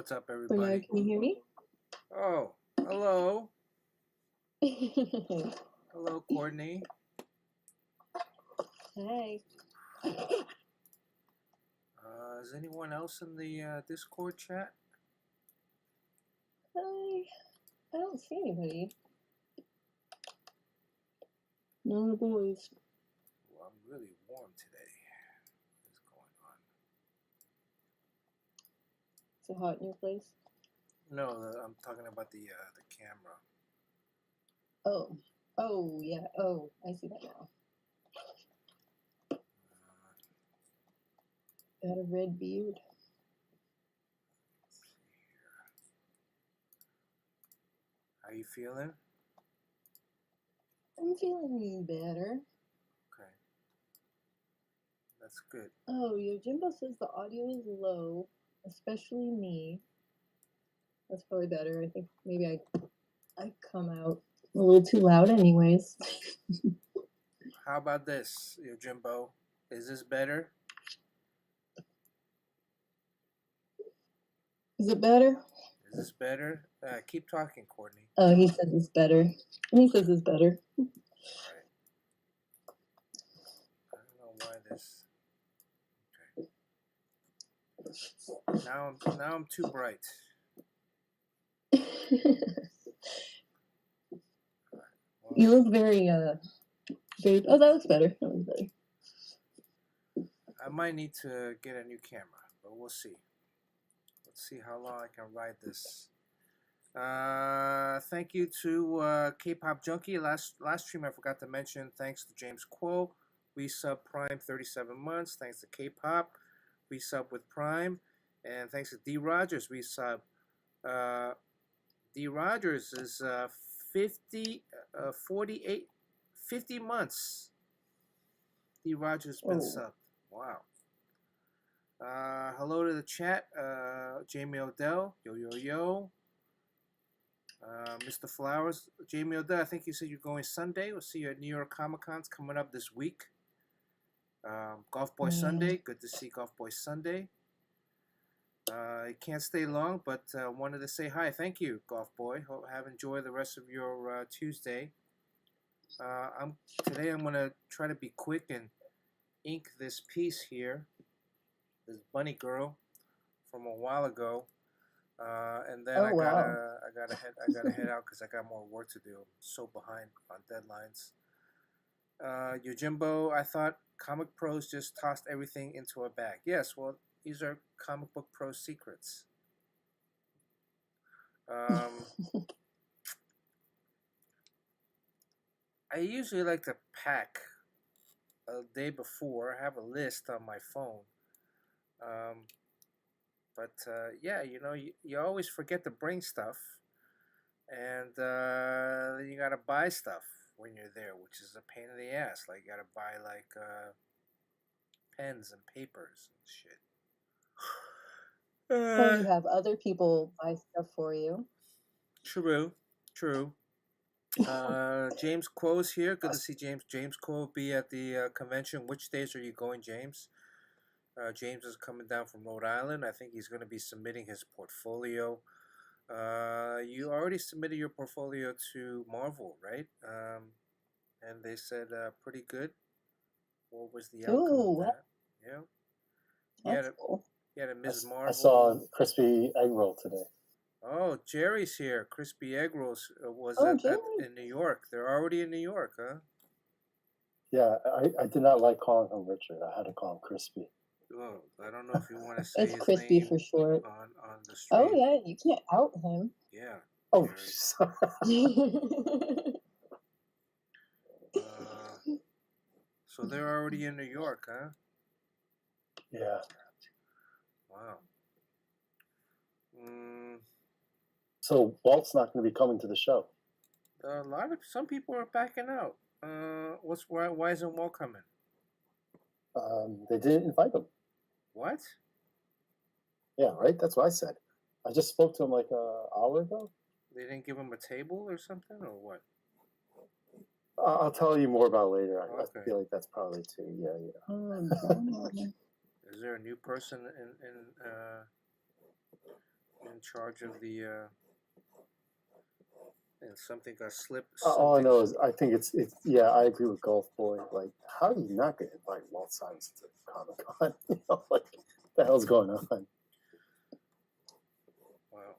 What's up, Bernard, everybody? can you hear me? Oh, hello. Hello, Courtney. Hi. Is anyone else in the Discord chat? I don't see anybody. None of the boys. Well, I'm really warm today. What's going on? Is it hot in your place? No, I'm talking about the camera. Oh. Oh, yeah. Oh, I see that now. Got a red beard. Let's see here. How you feeling? I'm feeling better. Okay. That's good. Oh, your Jimbo says the audio is low, especially me. That's probably better. I think maybe I come out a little too loud anyways. How about this, Jimbo? Is this better? Is it better? Is this better? Keep talking, Courtney. Oh, he says it's better. He says it's better. Right. I don't know why this. Okay. Now I'm too bright. Well, You look very very. Oh, that looks better. That looks better. I might need to get a new camera, but we'll see. Let's see how long I can ride this. Thank you to K-Pop Junkie. Last stream I forgot to mention. Thanks to James Quo. We sub Prime 37 months. Thanks to K-Pop. We sub with Prime. And thanks to D Rogers. We sub. D Rogers is 50 months. D Rogers been subbed. Wow. Hello to the chat. Jamie Odell. Yo, yo, yo. Mr. Flowers. Jamie Odell, I think you said you're going Sunday. We'll see you at New York Comic Con's coming up this week. Golf Boy Sunday. Good to see Golf Boy Sunday. I can't stay long, but wanted to say hi. Thank you, Golf Boy. Hope have enjoyed the rest of your Tuesday. Today I'm gonna try to be quick and ink this piece here, this bunny girl from a while ago, and then I gotta head out because I got more work to do. I'm so behind on deadlines. Yojimbo, I thought Comic Pros just tossed everything into a bag. Yes, well, these are Comic Book Pro secrets. I usually like to pack a day before. I have a list on my phone. But yeah, you know, you always forget to bring stuff. And then you got to buy stuff when you're there, which is a pain in the ass. Like, you got to buy, like, pens and papers and shit. Or you have other people buy stuff for you. True. James Quo's here. Good to see James. James Quo will be at the convention. Which days are you going, James? James is coming down from Rhode Island. I think he's going to be submitting his portfolio. You already submitted your portfolio to Marvel, right? And they said pretty good. What was the outcome of that? Yeah. That's cool. You had a Ms. Marvel. I saw a crispy egg roll today. Oh, Jerry's here. Crispy egg rolls in New York. They're already in New York, huh? Yeah, I did not like calling him Richard. I had to call him Crispy. Oh, I don't know if you want to say it's his Crispy name for short. on the stream. Oh yeah, you can't out him. Yeah. Oh, so they're already in New York, huh? Yeah. Wow. So Walt's not going to be coming to the show. Some people are backing out. Why isn't Walt coming? They didn't invite him. What? Yeah, right. That's what I said. I just spoke to him like an hour ago. They didn't give him a table or something, or what? I'll tell you more about it later. Okay. I feel like that's probably too. Yeah. Is there a new person in charge of the. And something got slipped. All I something- know is I think it's yeah, I agree with Golf Boy. Like, how do you not get invited Walt Simonson to Comic Con? You know, like, what the hell's going on? Wow.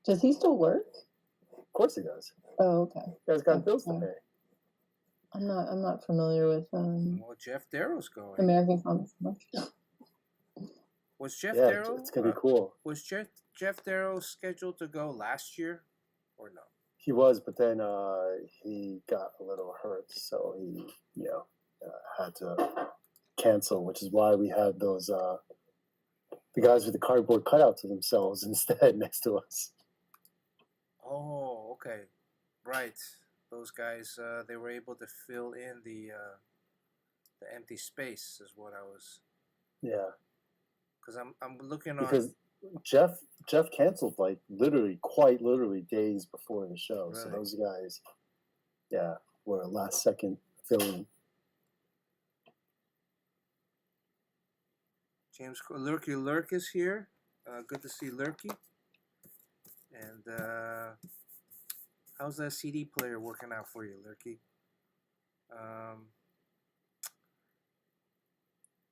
Does he still work? Of course he does. Oh, okay. You guys got bills to Okay. pay. I'm not familiar with Well, Jeff Darrow's going. American comics much. Was Jeff Yeah, Darrow? it's gonna be cool. Was Jeff Darrow scheduled to go last year, or no? He was, but then he got a little hurt, so he, had to cancel. Which is why we had those the guys with the cardboard cutouts of themselves instead next to us. Oh, okay, right. Those guys, they were able to fill in the empty space, is what I was. Yeah, Because I'm looking on. because Jeff canceled like quite literally days before the show. So Really? those guys, yeah, were a last second fill-in. James Lurky Lurk is here. Good to see Lurky. And how's that CD player working out for you, Lurky?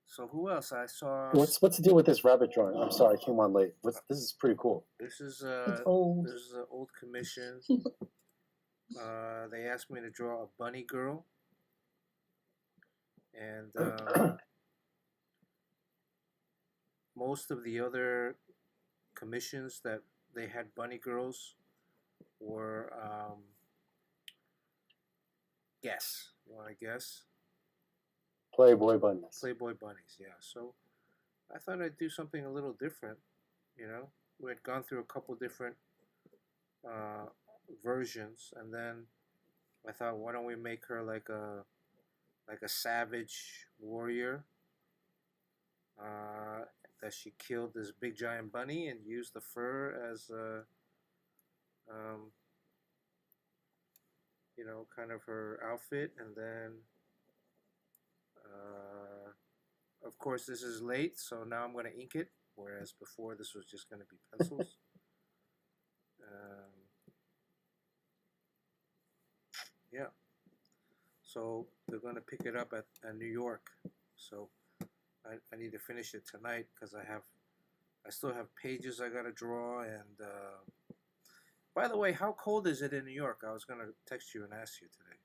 So who else? I saw. What's the deal with this rabbit drawing? I'm sorry, I came on late. This is pretty cool. This is It's old. This is an old commission. They asked me to draw a bunny girl, and most of the other commissions that they had bunny girls were guess. You want to guess? Playboy bunnies. Playboy bunnies, yeah. So I thought I'd do something a little different. You know, we had gone through a couple different versions, and then I thought, why don't we make her like a savage warrior? That she killed this big giant bunny and used the fur as a, kind of her outfit, and then. Of course, this is late, so now I'm going to ink it, whereas before this was just going to be pencils. Yeah. So they're going to pick it up at New York. So I need to finish it tonight because I still have pages I got to draw. And by the way, how cold is it in New York? I was going to text you and ask you today.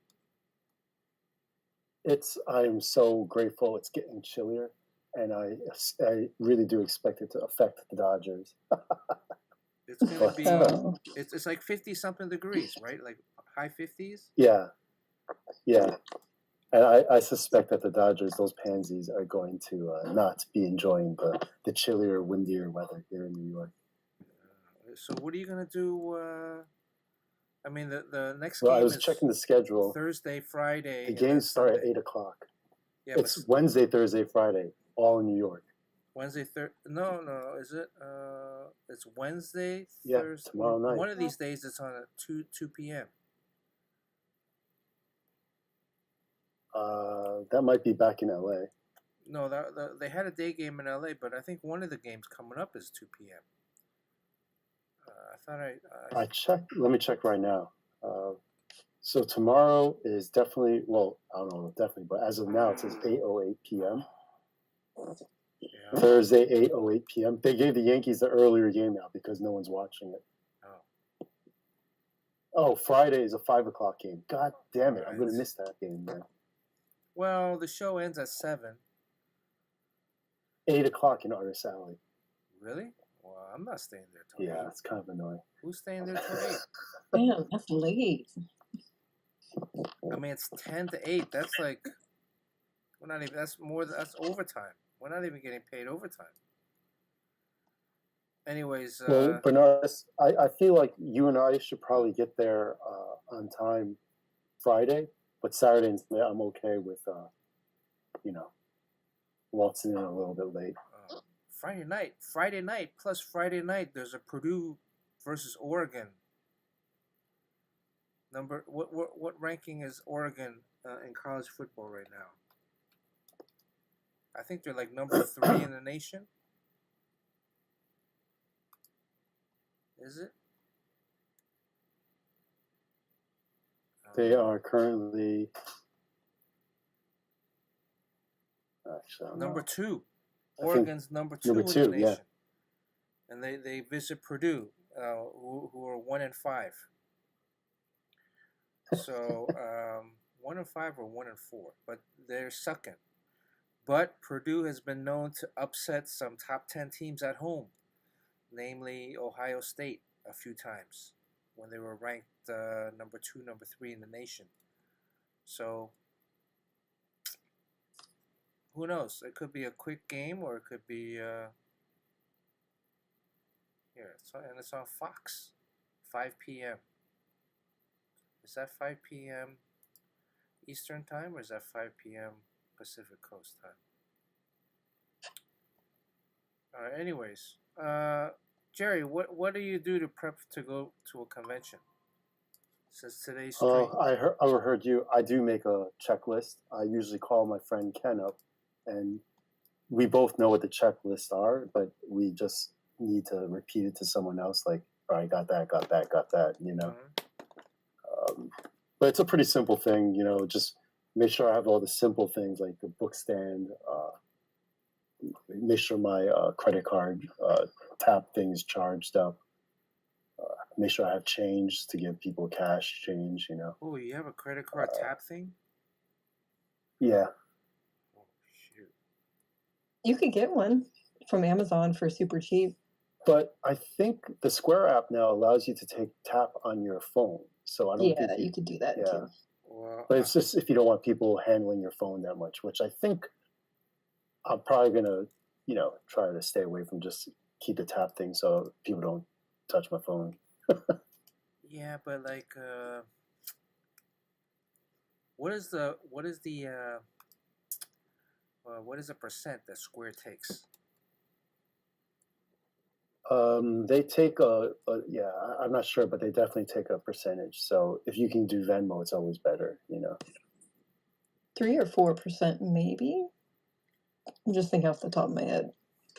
I'm so grateful it's getting chillier, and I really do expect it to affect the Dodgers. It's going to be, Oh. it's like 50 something degrees, right? Like high 50s? Yeah. And I suspect that the Dodgers, those pansies, are going to not be enjoying the chillier, windier weather here in New York. So what are you going to do? I mean, the next Well, game I was is checking the schedule. Thursday, Friday. The and then games start at Sunday. 8 o'clock. Yeah, It's Wednesday, Thursday, Friday, all in New York. Wednesday, No, is it? It's Wednesday, Yeah, Thursday. tomorrow night. One of these days, it's on at 2 p.m. That might be back in LA. No, they had a day game in LA, but I think one of the games coming up is 2 p.m. I thought I checked. Let me check right now. So tomorrow is definitely, well, I don't know, definitely, but as of now, it says 8:08 p.m. Yeah. Thursday, 8:08 p.m. They gave the Yankees the earlier game now because no one's watching it. Oh, Friday is a 5 o'clock game. God damn it, I'm going to miss that game, man. Well, the show ends at 7. 8 o'clock in Artist Alley. Really? Well, I'm not staying there till 8. Yeah, it's kind of annoying. Who's staying there till 8? Damn, that's late. I mean, it's 10 to 8. That's like, we're not even, that's overtime. We're not even getting paid overtime. Anyways. Well, Bernard, I feel like you and I should probably get there on time Friday, but Saturday and Sunday I'm okay with, waltzing in a little bit late. Friday night, plus Friday night, there's a Purdue versus Oregon. What ranking is Oregon in college football right now? I think they're like number 3 in the nation. Is it? They are currently actually I don't number know. 2. I think Oregon's number 2 number in the 2, nation. yeah. And they visit Purdue, who are 1-5. So 1-5 or 1-4, but they're sucking. But Purdue has been known to upset some top 10 teams at home, namely Ohio State, a few times when they were ranked number 2, number 3 in the nation. So who knows? It could be a quick game, or it could be here. And it's on Fox, 5 p.m. Is that 5 p.m. Eastern time, or is that 5 p.m. Pacific Coast time? All right. Anyways, Jerry, what do you do to prep to go to a convention? Since today's stream. I heard you. I do make a checklist. I usually call my friend Ken up, and we both know what the checklists are, but we just need to repeat it to someone else. Like, all right, got that. You know. But it's a pretty simple thing. You know, just make sure I have all the simple things like the book stand. Make sure my credit card tap thing is charged up. Make sure I have change to give people cash change, you know. Oh, you have a credit card tap thing? Yeah. Oh, shoot. You could get one from Amazon for super cheap. But I think the Square app now allows you to tap on your phone. So I don't think you could do that too. Well, but it's just if you don't want people handling your phone that much, which I think I'm probably going to, you know, try to stay away from just keep the tap thing so people don't touch my phone. yeah, but like, what is the percent that Square takes? They take yeah, I'm not sure, but they definitely take a percentage. So if you can do Venmo, it's always better, you know. 3 or 4% maybe. I'm just thinking off the top of my head.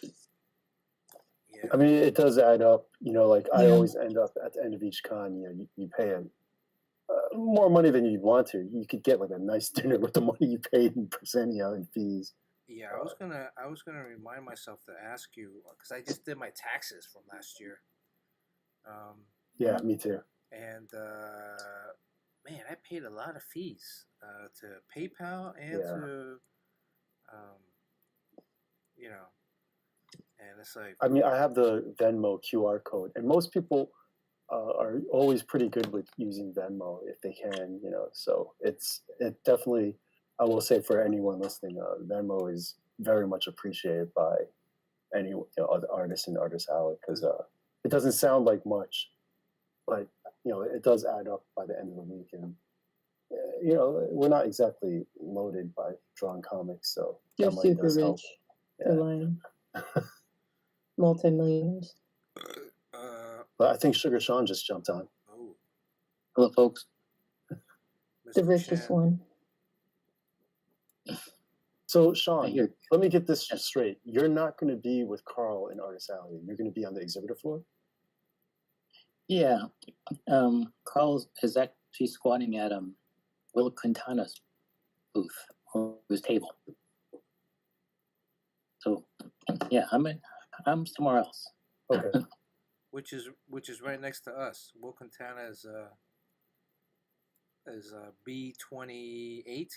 Yeah. I mean, it does add up, you know, like I always end up at the end of each con, you know, you pay more money than you'd want to. You could get like a nice dinner with the money you paid in percent, you know, in fees. Yeah, I was gonna remind myself to ask you because I just did my taxes from last year. Yeah, me too. And man, I paid a lot of fees to PayPal and to, you know, and it's like. I mean, I have the Venmo QR code, and most people are always pretty good with using Venmo if they can, you know. So it definitely, I will say for anyone listening, Venmo is very much appreciated by any other artists in Artist Alley because it doesn't sound like much, but you know it does add up by the end of the week, and you know we're not exactly loaded by drawing comics, so you're that money super does rich. help. You're lying. Multi-millionaires. But I think Sugar Sean just jumped on. Oh. Hello, folks. The richest one. So, Sean, let me get this straight. You're not going to be with Carl in Artist Alley. You're going to be on the exhibitor floor? Yeah. Carl is actually squatting at Will Quintana's booth, or his table. So, yeah, I'm somewhere else. Okay. Which is right next to us. Will Quintana is B28.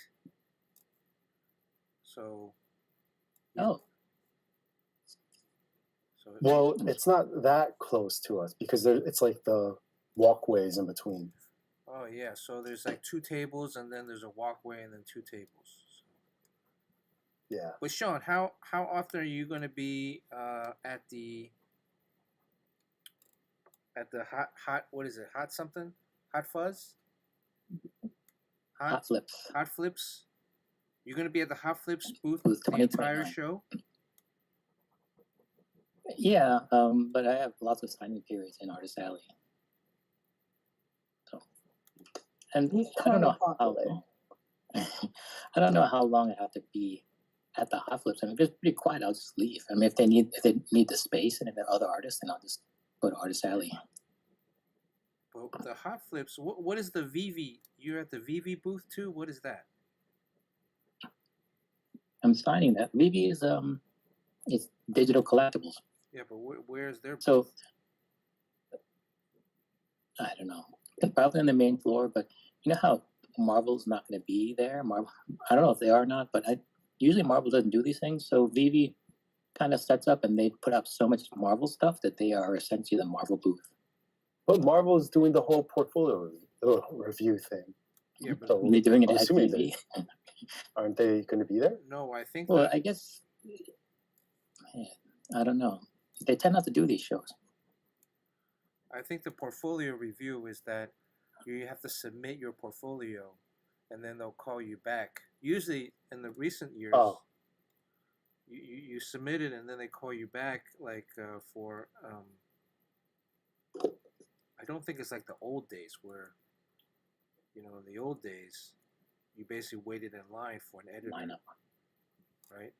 So. Oh. So well, it's not that close to us because it's like the walkways in between. Oh yeah, so there's like 2 tables and then there's a walkway and then 2 tables. So. Yeah. But Sean, how often are you going to be at the hot what is it? Hot something? Hot Fuzz? Hot Flips. Hot Flips. You're going to be at the Hot Flips booth the entire show? Yeah, but I have lots of signing periods in Artist Alley. So, and I don't know how I don't know how long I have to be at the Hot Flips. I mean, if it's pretty quiet, I'll just leave. I mean, if they need the space and if there are other artists, then I'll just go to Artist Alley. Well, the hot flips. What is the VV? You're at the VV booth too. What is that? I'm signing that. Maybe it's digital collectibles. Yeah, but where's their booth? So I don't know. Probably on the main floor, but you know how Marvel's not going to be there. Marvel, I don't know if they are or not, but usually Marvel doesn't do these things. So VV kind of sets up, and they put up so much Marvel stuff that they are essentially the Marvel booth. But Marvel is doing the whole portfolio review thing. Yeah, but So They're doing it I'm at assuming VV. aren't they going to be there? no, I think. Well, that, I guess I don't know. They tend not to do these shows. I think the portfolio review is that you have to submit your portfolio, and then they'll call you back. Usually, in the recent years, you submit it, and then they call you back, like for. I don't think it's like the old days where, in the old days, you basically waited in line for an editor, right?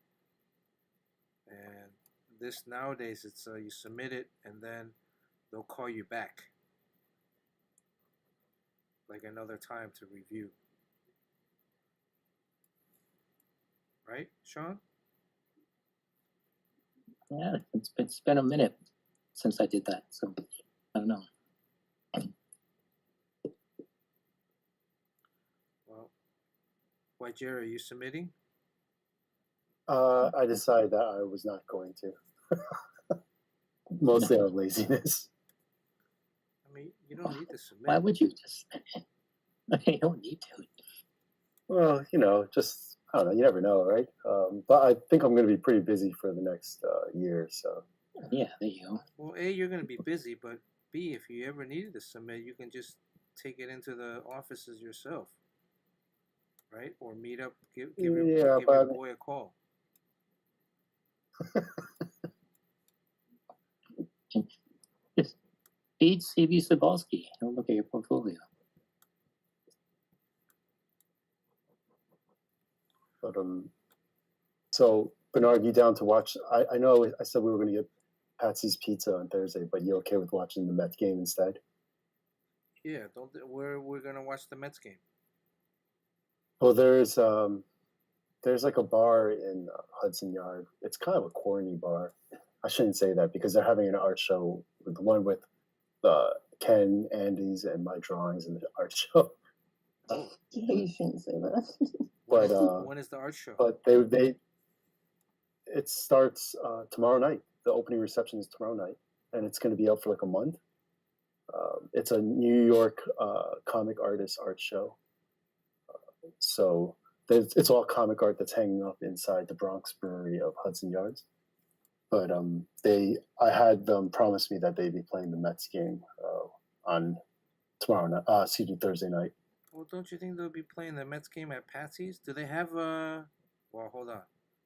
And this nowadays, it's you submit it, and then they'll call you back like another time to review. Right, Sean? Yeah, it's been a minute since I did that, so I don't know. Well, White Jerry, are you submitting? I decided that I was not going to. Mostly out of laziness. I mean, you don't need to submit. Why would you just? You don't need to. Well, just I don't know. You never know, right? But I think I'm going to be pretty busy for the next year. So Yeah, there you go. Well, A, you're going to be busy, but B, if you ever needed to submit, you can just take it into the offices yourself, right? Or meet up, give your boy a call. Just feed CV Cebulski. He'll look at your portfolio. But so Bernard, you down to watch? I know I said we were going to get Patsy's Pizza on Thursday, but you okay with watching the Mets game instead? Yeah, we're gonna watch the Mets game. Well, there's like a bar in Hudson Yard. It's kind of a corny bar. I shouldn't say that because they're having an art show, the one with Ken, Andy's, and my drawings in the art show. You shouldn't say that. But when is the art show? But it starts tomorrow night. The opening reception is tomorrow night, and it's going to be up for like a month. It's a New York comic artist art show. So it's all comic art that's hanging up inside the Bronx Brewery of Hudson Yards. But I had them promise me that they'd be playing the Mets game on Thursday night. Well, don't you think they'll be playing the Mets game at Patsy's? Do they have well, hold on.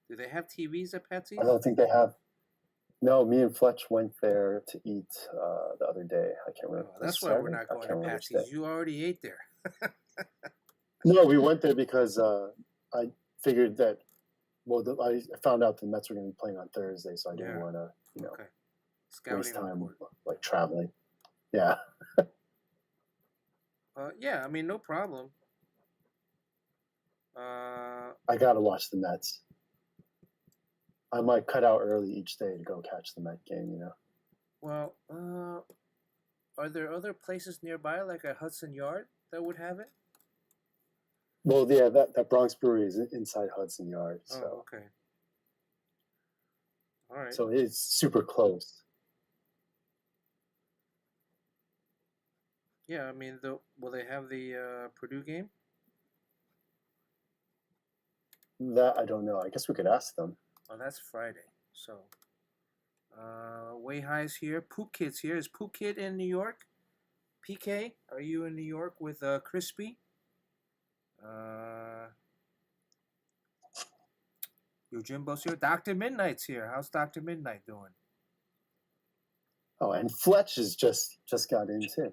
Do they have TVs at Patsy's? I don't think they have. No, me and Fletch went there to eat the other day. I can't remember. Oh, that's why we're not going to Patsy's. You already ate there. No, we went there because I figured that. Well, I found out the Mets were going to be playing on Thursday, so I didn't want to, waste time like traveling. Yeah. Yeah, I mean, no problem. I gotta watch the Mets. I might cut out early each day to go catch the Met game. Well, are there other places nearby, like a Hudson Yard, that would have it? Well, yeah, that Bronx Brewery is inside Hudson Yard. So. Oh, okay. All right. So it's super close. Yeah, I mean, will they have the Purdue game? That I don't know. I guess we could ask them. Oh, that's Friday. So, Way High's here. Poop Kid's here. Is Poop Kid in New York? PK, are you in New York with Crispy? Yojimbo's here. Dr. Midnight's here. How's Dr. Midnight doing? Oh, and Fletch has just got in too.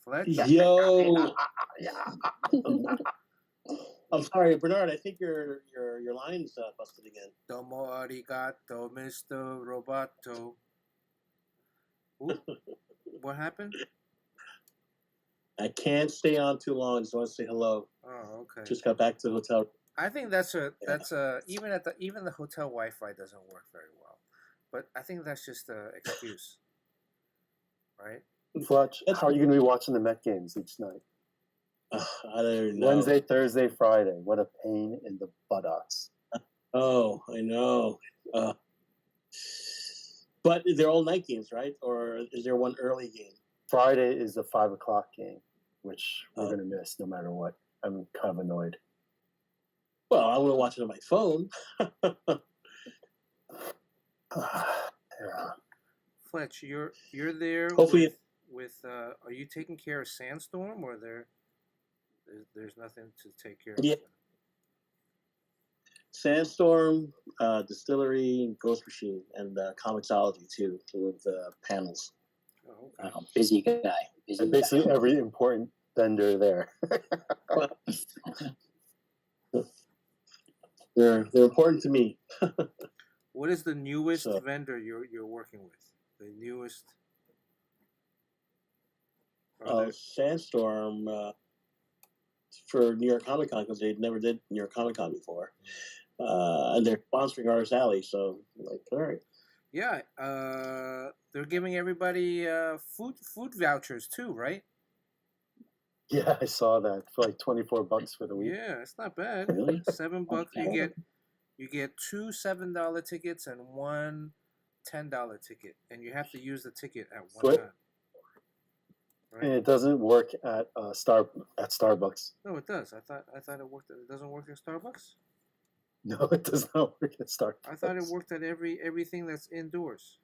Fletch? Yo. I'm sorry, Bernard. I think your line's busted again. Domo arigato, Mr. Roboto. Ooh, what happened? I can't stay on too long. Just want to say hello. Oh, okay. Just got back to the hotel. I think that's even the hotel Wi-Fi doesn't work very well, but I think that's just an excuse, right? Fletch, how are you going to be watching the Met games each night? I don't know. Wednesday, Thursday, Friday. What a pain in the buttocks. Oh, I know. But they're all night games, right? Or is there one early game? Friday is the 5 o'clock game, which we're going to miss no matter what. I'm kind of annoyed. Well, I want to watch it on my phone. Yeah. Fletch, you're there. Hopefully, with are you taking care of Sandstorm, or there's nothing to take care of? Yeah. Sandstorm, Distillery, Ghost Machine, and Comixology too, with panels. Oh, okay. Busy guy. Busy And basically guy. every important vendor there. They're important to me. What is the newest So- vendor you're working with? The newest. Sandstorm for New York Comic Con, because they never did New York Comic Con before, and they're sponsoring Artist Alley. So, like, all right. Yeah, they're giving everybody food vouchers too, right? Yeah, I saw that for like $24 for the week. Yeah, it's not bad. Really? $7. You get two $7 tickets and one $10 ticket, and you have to use the ticket at one What? time. And Right? it doesn't work at Starbucks. No, it does. I thought it worked. It doesn't work at Starbucks. No, it does not work at Starbucks. I thought it worked at everything that's indoors.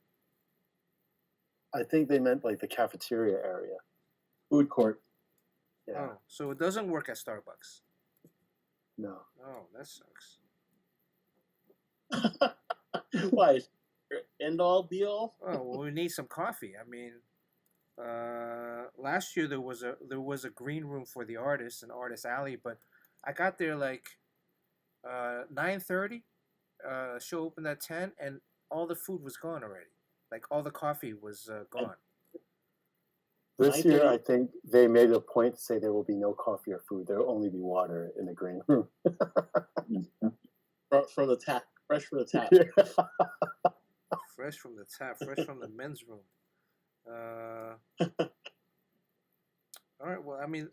I think they meant like the cafeteria area. Food court. Yeah. Oh, so it doesn't work at Starbucks. No. Oh, that sucks. Why? Is it end all be all? Oh, well, we need some coffee. I mean, last year there was a green room for the artists in Artist Alley, but I got there like 9:30. Show opened at 10, and all the food was gone already. Like all the coffee was gone. This year, 9:30. I think they made a point to say there will be no coffee or food. There will only be water in the green room. From the tap, fresh from the tap. Fresh from the tap, fresh from the men's room. All right. Well, I mean,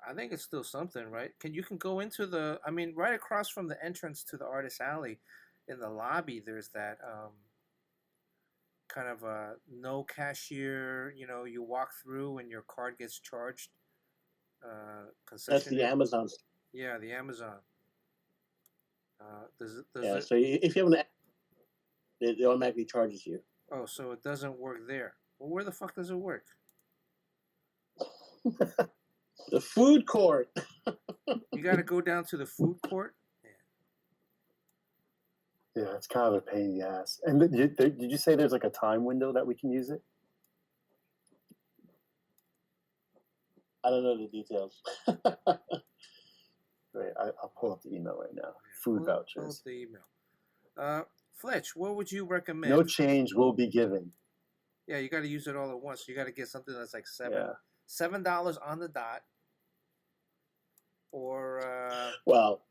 I think it's still something, right? You can go into the? I mean, right across from the entrance to the Artist Alley, in the lobby, there's that kind of a no cashier. You know, you walk through and your card gets charged. That's the Amazon. Yeah, the Amazon. Does Yeah. it? So if you have an app, it automatically charges you. Oh, so it doesn't work there. Well, where the fuck does it work? The food court. You got to go down to the food court. Yeah, it's kind of a pain in the ass. And did you say there's like a time window that we can use it? I don't know the details. Wait, I'll pull up the email right now. Food Pull up vouchers. the email. Fletch, what would you recommend? No change will be given. Yeah, you got to use it all at once. You got to get something that's like Yeah. $7 on the dot, or Well,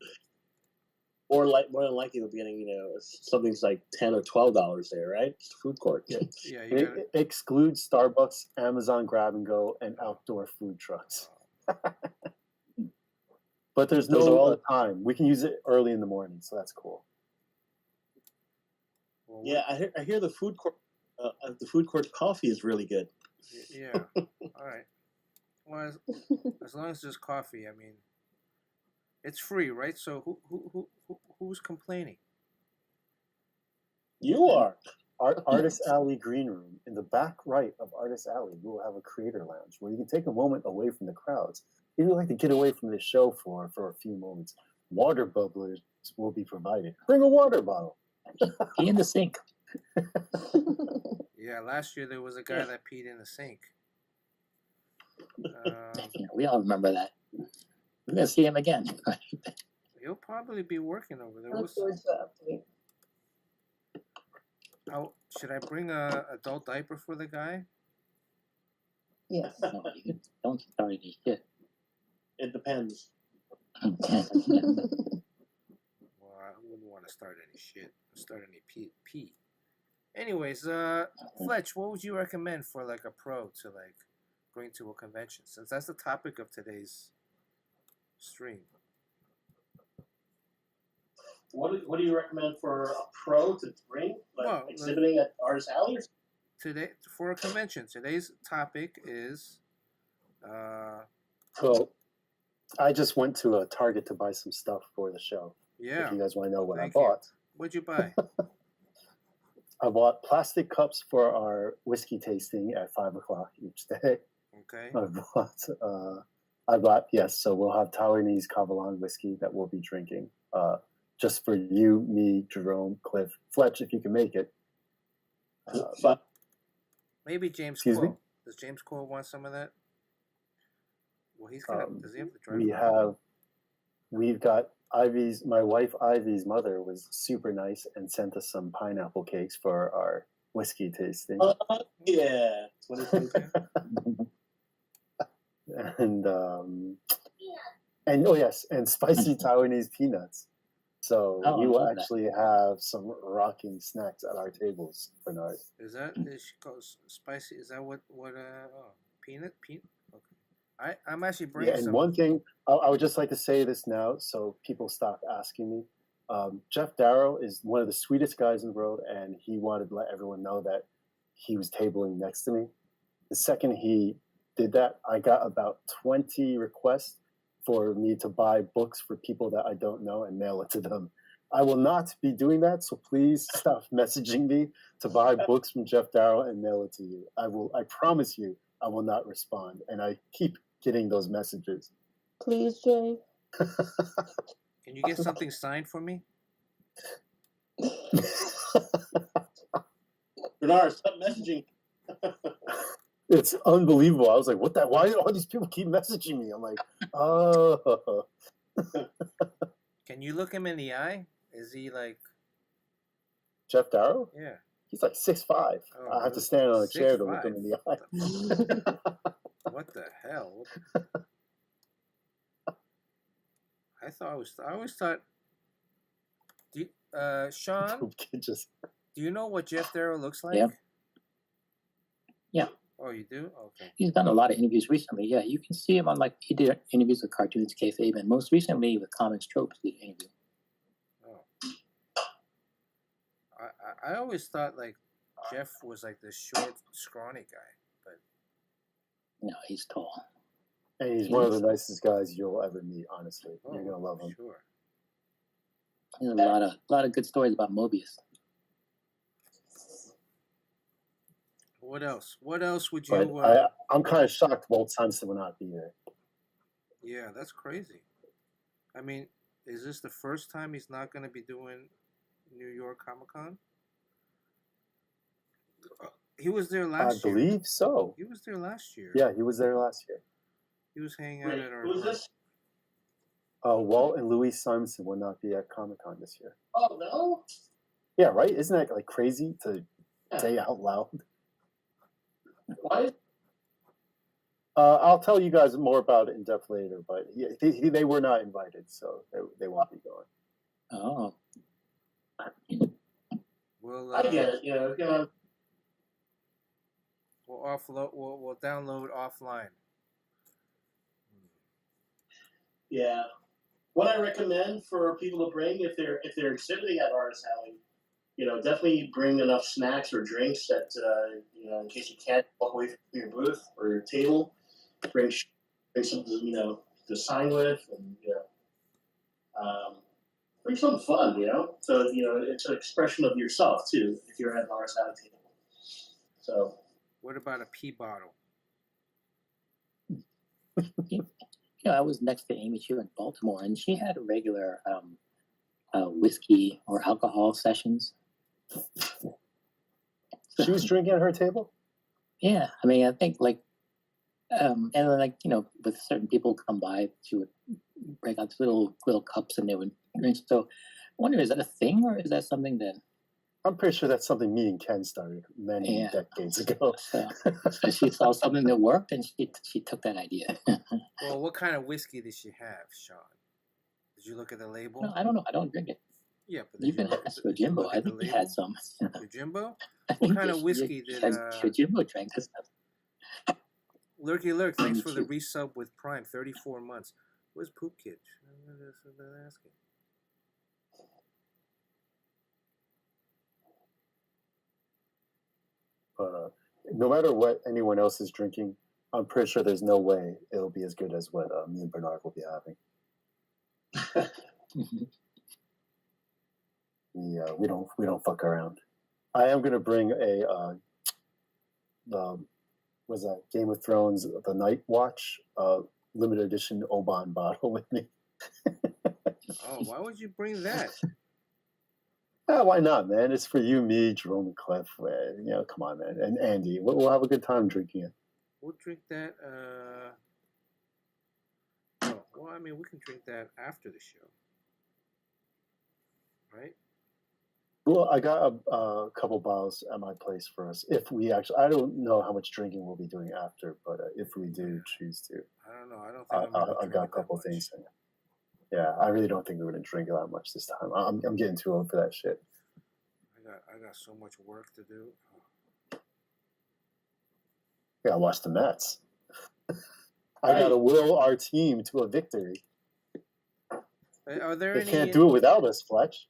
or like more than likely we'll be getting something's like $10 or $12 there, right? It's the food court. Yeah. yeah, And you got it excludes Starbucks, Amazon Grab and Go, and outdoor food trucks. But there's Those are no all- time. We can use it early in the morning, so that's cool. Well, Yeah, I hear the food court. The food court coffee is really good. Yeah. All right. Well, as long as there's coffee, I mean, it's free, right? So who's complaining? You are. Artist Alley Green Room. In the back right of Artist Alley, we will have a creator lounge where you can take a moment away from the crowds. If you'd like to get away from the show floor for a few moments, water bubblers will be provided. Bring a water bottle. Pee in the sink. Yeah, last year there was a guy that peed in the sink. We all remember that. We're gonna see him again. He'll probably be working over there. Look forward to the update. Should I bring a adult diaper for the guy? Yes. No, you don't start any shit. It depends. Well, I wouldn't want to start any shit. Start any P. Anyways, Fletch, what would you recommend for like a pro to like bring to a convention? Since that's the topic of today's stream. What do you recommend for a pro to bring, like Well, exhibiting at Artist Alley? Or Today for a convention. Today's topic is Well, I just went to a Target to buy some stuff for the show. yeah. If you guys want to know what Thank I you. bought. What'd you buy? I bought plastic cups for our whiskey tasting at 5 o'clock each day. Okay. I bought, yes, so we'll have Taiwanese Kavalan whiskey that we'll be drinking. Just for you, me, Jerome, Cliff, Fletch, if you can make it. Maybe James Excuse me? Cole. Does James Cole want some of that? Well, he's gonna. Does he have to drive? We've got Ivy's. My wife Ivy's mother was super nice and sent us some pineapple cakes for our whiskey tasting. yeah. What is it? and oh yes, and spicy Taiwanese peanuts. So Oh, I you will love that. actually have some rocking snacks at our tables, Bernard. Is she calls spicy? Is that what? Peanut? Okay. I'm actually bringing Yeah, and some. one thing I would just like to say this now, so people stop asking me. Jeff Darrow is one of the sweetest guys in the world, and he wanted to let everyone know that he was tabling next to me. The second he did that, I got about 20 requests for me to buy books for people that I don't know and mail it to them. I will not be doing that, so please stop messaging me to buy books from Jeff Darrow and mail it to you. I promise you, I will not respond. And I keep getting those messages. Please, Jay. Can you get something signed for me? Bernard, stop messaging. It's unbelievable. I was like, what the? Why do all these people keep messaging me? I'm like, oh. Can you look him in the eye? Is he like? Jeff Darrow? Yeah. He's like 6'5". Oh, I have to stand on a chair to look 6'5". him in the eye. What the hell? I always thought. Do you, Sean? Just Do you know what Jeff Darrow looks like? Yeah. Yeah. Oh, you do? Okay. He's done a lot of interviews recently. Yeah, you can see him on he did interviews with Cartoons Kayfabe, and most recently with Comics Tropes, the interview. Oh. I always thought like Jeff was like this short, scrawny guy, but No, he's tall. and he's one of the nicest guys you'll ever meet. Honestly, you're gonna love him. Sure. There's a lot of good stories about Mobius. What else? What else would you? But I'm kind of shocked Walt Simonson will not be there. Yeah, that's crazy. I mean, is this the first time he's not going to be doing New York Comic Con? He was there last year. I believe so. He was there last year. Yeah, he was there last year. He was hanging out at our. Who's this? Walt and Louise Simonson will not be at Comic Con this year. Oh no! Yeah, right? Isn't that like crazy to say out loud? Why? I'll tell you guys more about it in depth later, but they were not invited, so they won't be going. Oh. We'll, I get it. You know, we'll offload. We'll download offline. yeah. What I recommend for people to bring if they're exhibiting at Artist Alley, definitely bring enough snacks or drinks that in case you can't walk away from your booth or your table, bring something to sign with, and bring something fun, So it's an expression of yourself too if you're at an Artist Alley table. So. What about a pee bottle? I was next to Amy here in Baltimore, and she had regular whiskey or alcohol sessions. She was drinking at her table? Yeah, I mean, I think and then with certain people come by, she would break out little cups and they would drink. So, I wonder, is that a thing or is that something that? I'm pretty sure that's something me and Ken started many decades ago. So she saw something that worked, and she took that idea. Well, what kind of whiskey did she have, Sean? Did you look at the label? No, I don't know. I don't drink it. Yeah, but You can ask for Jimbo. I think he had some. Your Jimbo? What kind of whiskey did Jimbo drank this stuff? Lurky Lurk, thanks for the resub with Prime, 34 months. Where's Poop Kid? That's what they're asking. No matter what anyone else is drinking, I'm pretty sure there's no way it'll be as good as what me and Bernard will be having. We don't fuck around. I am gonna bring a was that Game of Thrones The Night Watch limited edition Oban bottle with me. Oh, why would you bring that? Why not, man? It's for you, me, Jerome, and Clef. You know, come on, man, and Andy. We'll have a good time drinking it. We'll drink that. Oh, well, I mean, we can drink that after the show, right? Well, I got a couple bottles at my place for us. If we actually, I don't know how much drinking we'll be doing after, but if we do choose to, I don't know. I don't think I got a couple things. Yeah, I really don't think we're gonna drink that much this time. I'm getting too old for that shit. I got so much work to do. Yeah, watch the Mets. I gotta will our team to a victory. Are there they any? Can't do it without us, Fletch.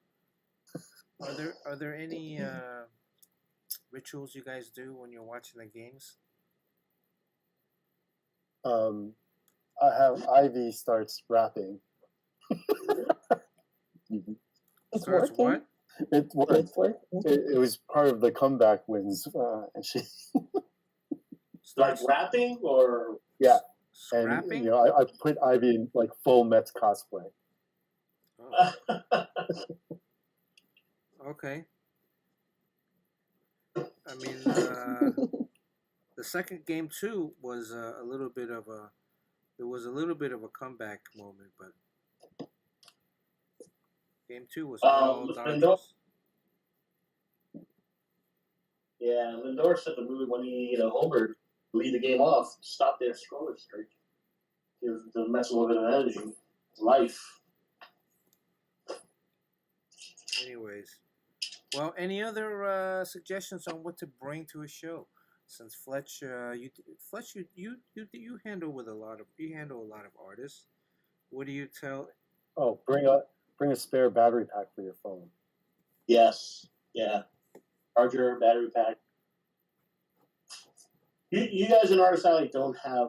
Are there any rituals you guys do when you're watching the games? I have Ivy starts rapping. It's Starts working. what? It worked. It's working. It was part of the comeback wins, and she. Like rapping or Yeah, Scrapping? and you know, I put Ivy in like full Mets cosplay. Oh. Okay. I mean, the second game too was a little bit of a. There was a little bit of a comeback moment, but game 2 was all Dodgers. Yeah, Lindor said the movie when he homered, lead the game off, stop their scoreless streak. Give the Mets a little bit of energy, life. Anyways, well, any other suggestions on what to bring to a show? Since Fletch, you handle a lot of artists. What do you tell? Oh, bring a spare battery pack for your phone. Yes, yeah, charger, battery pack. You guys in Artist Alley don't have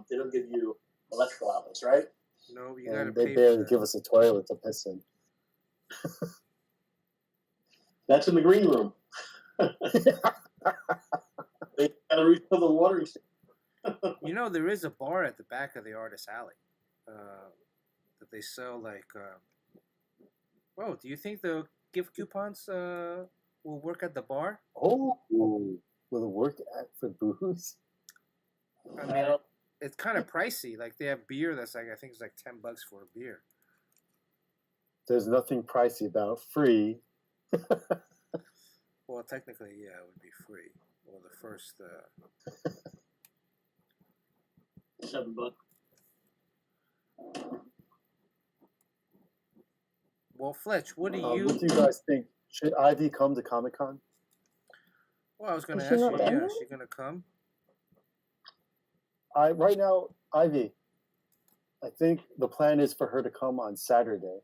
they don't give you electrical outlets, right? No, you gotta they pay. barely give us a toilet to piss in. That's in the green room. They gotta refill the watering station. You know, there is a bar at the back of the Artist Alley that they sell like. Oh, do you think the gift coupons will work at the bar? Oh, will it work for booze? I mean, it's kind of pricey. Like they have beer that's like I think it's like $10 for a beer. There's nothing pricey about free. Well, technically, yeah, it would be free. Well, the first. $7. Well, Fletch, what do you? What do you guys think? Should Ivy come to Comic-Con? Well, I was going to Is ask she you. not Yeah, there? is she going to come? Right now, Ivy. I think the plan is for her to come on Saturday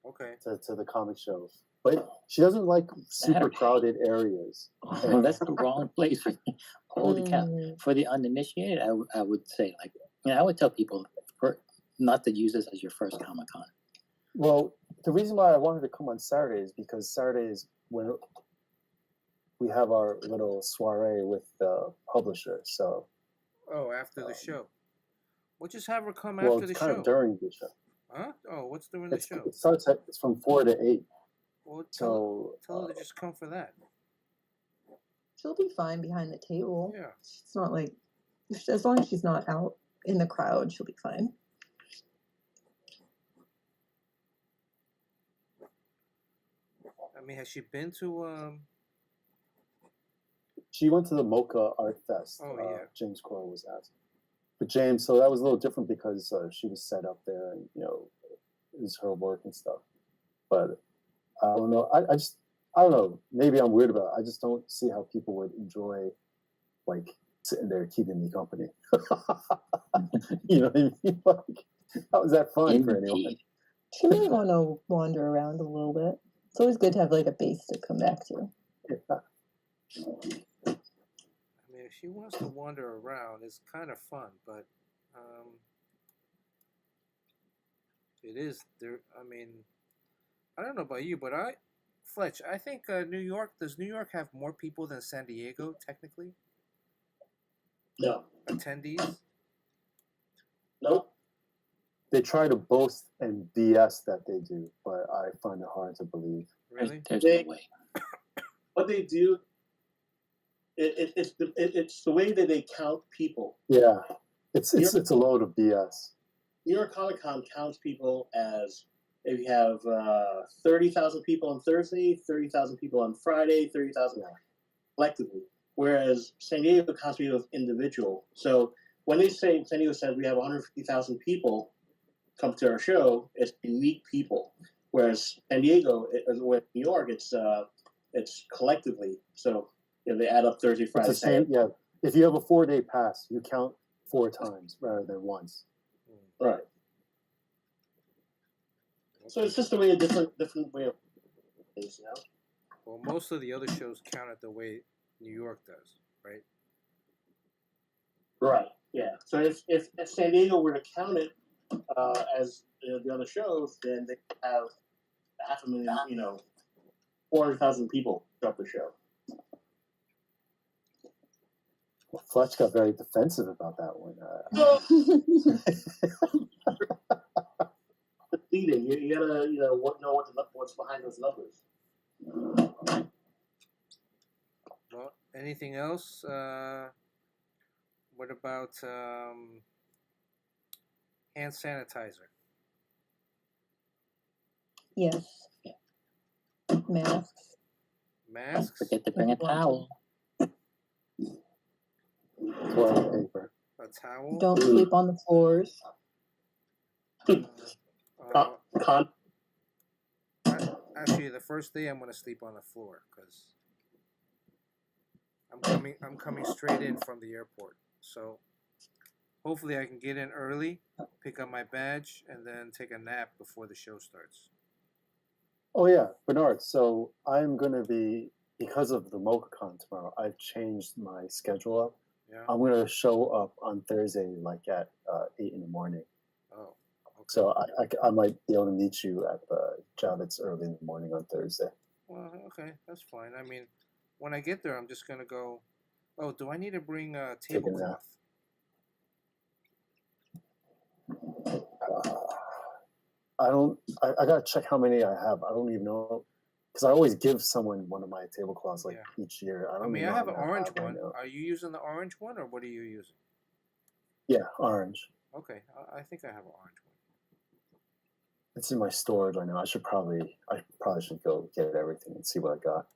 Okay. to the comic shows, but she doesn't like super crowded areas. Oh, that's the wrong place for me. Holy cow! Mm. For the uninitiated, I would say I would tell people not to use this as your first Comic-Con. Well, the reason why I wanted to come on Saturday is because Saturday is when we have our little soiree with the publisher. So. Oh, after the show. We'll just have her come Well, after it's the kind show. of during the show. Huh? Oh, what's during the It's, show? it starts it's from 4 to 8. Well, So tell her to just come for that. She'll be fine behind the table. Yeah. It's not like, as long as she's not out in the crowd, she'll be fine. I mean, has she been to? She went to the Mocha Art Fest. Oh, yeah. James Crow was asked. But James, so that was a little different because she was set up there and, you know, it was her work and stuff. But I don't know. I don't know. Maybe I'm weird about it. I just don't see how people would enjoy, like, sitting there keeping me company. You know what I mean? Like, how is that fun for anyone? Indeed. She may want to wander around a little bit. It's always good to have like a base to come back to. Yeah. I mean, if she wants to wander around, it's kind of fun, but it is there. I mean, I don't know about you, but Fletch, I think New York. Does New York have more people than San Diego technically? No. Attendees. Nope. They try to boast and BS that they do, but I find it hard to believe. Really? There's They- no way. What they do, it's the way that they count people. Yeah, it's a load of BS. New York Comic Con counts people as if you have 30,000 people on Thursday, 30,000 people on Friday, 30,000 collectively. Whereas San Diego counts people as individual. So when they say San Diego says we have 150,000 people come to our show, it's unique people. Whereas San Diego, with New York, it's collectively. So you know, they add up Thursday, It's Friday, the same. Yeah, if you have a 4-day pass, you count 4 times rather than once. Right. So it's just a way, a different way of things, you know. Well, most of the other shows count it the way New York does, right? Right. Yeah. So if San Diego were to count it as the other shows, then they have 500,000, you know, 400,000 people show up the show. Well, Fletch got very defensive about that one. Leading, you gotta know what's behind those numbers. Well, anything else? What about hand sanitizer? Yes. Masks. Masks? Forget to bring a towel. Toilet paper. A towel? Don't sleep on the floors. Actually, the first day I'm gonna sleep on the floor because I'm coming straight in from the airport. So hopefully I can get in early, pick up my badge, and then take a nap before the show starts. Oh yeah, Bernard. So I'm gonna be, because of the MochaCon tomorrow, I've changed my schedule up. Yeah. I'm gonna show up on Thursday, like at 8 in the morning. Oh. Okay. So I might be able to meet you at the Javits early in the morning on Thursday. Well, okay, that's fine. I mean, when I get there, I'm just gonna go. Oh, do I need to bring a Take a nap. tablecloth? I gotta check how many I have. I don't even know, because I always give someone one of my tablecloths like each year. I don't mean, even I know have how an many orange right one. now. Are you using the orange one, or what are you using? Yeah, orange. Okay, I think I have an orange one. It's in my storage right now. I probably should go get everything and see what I got.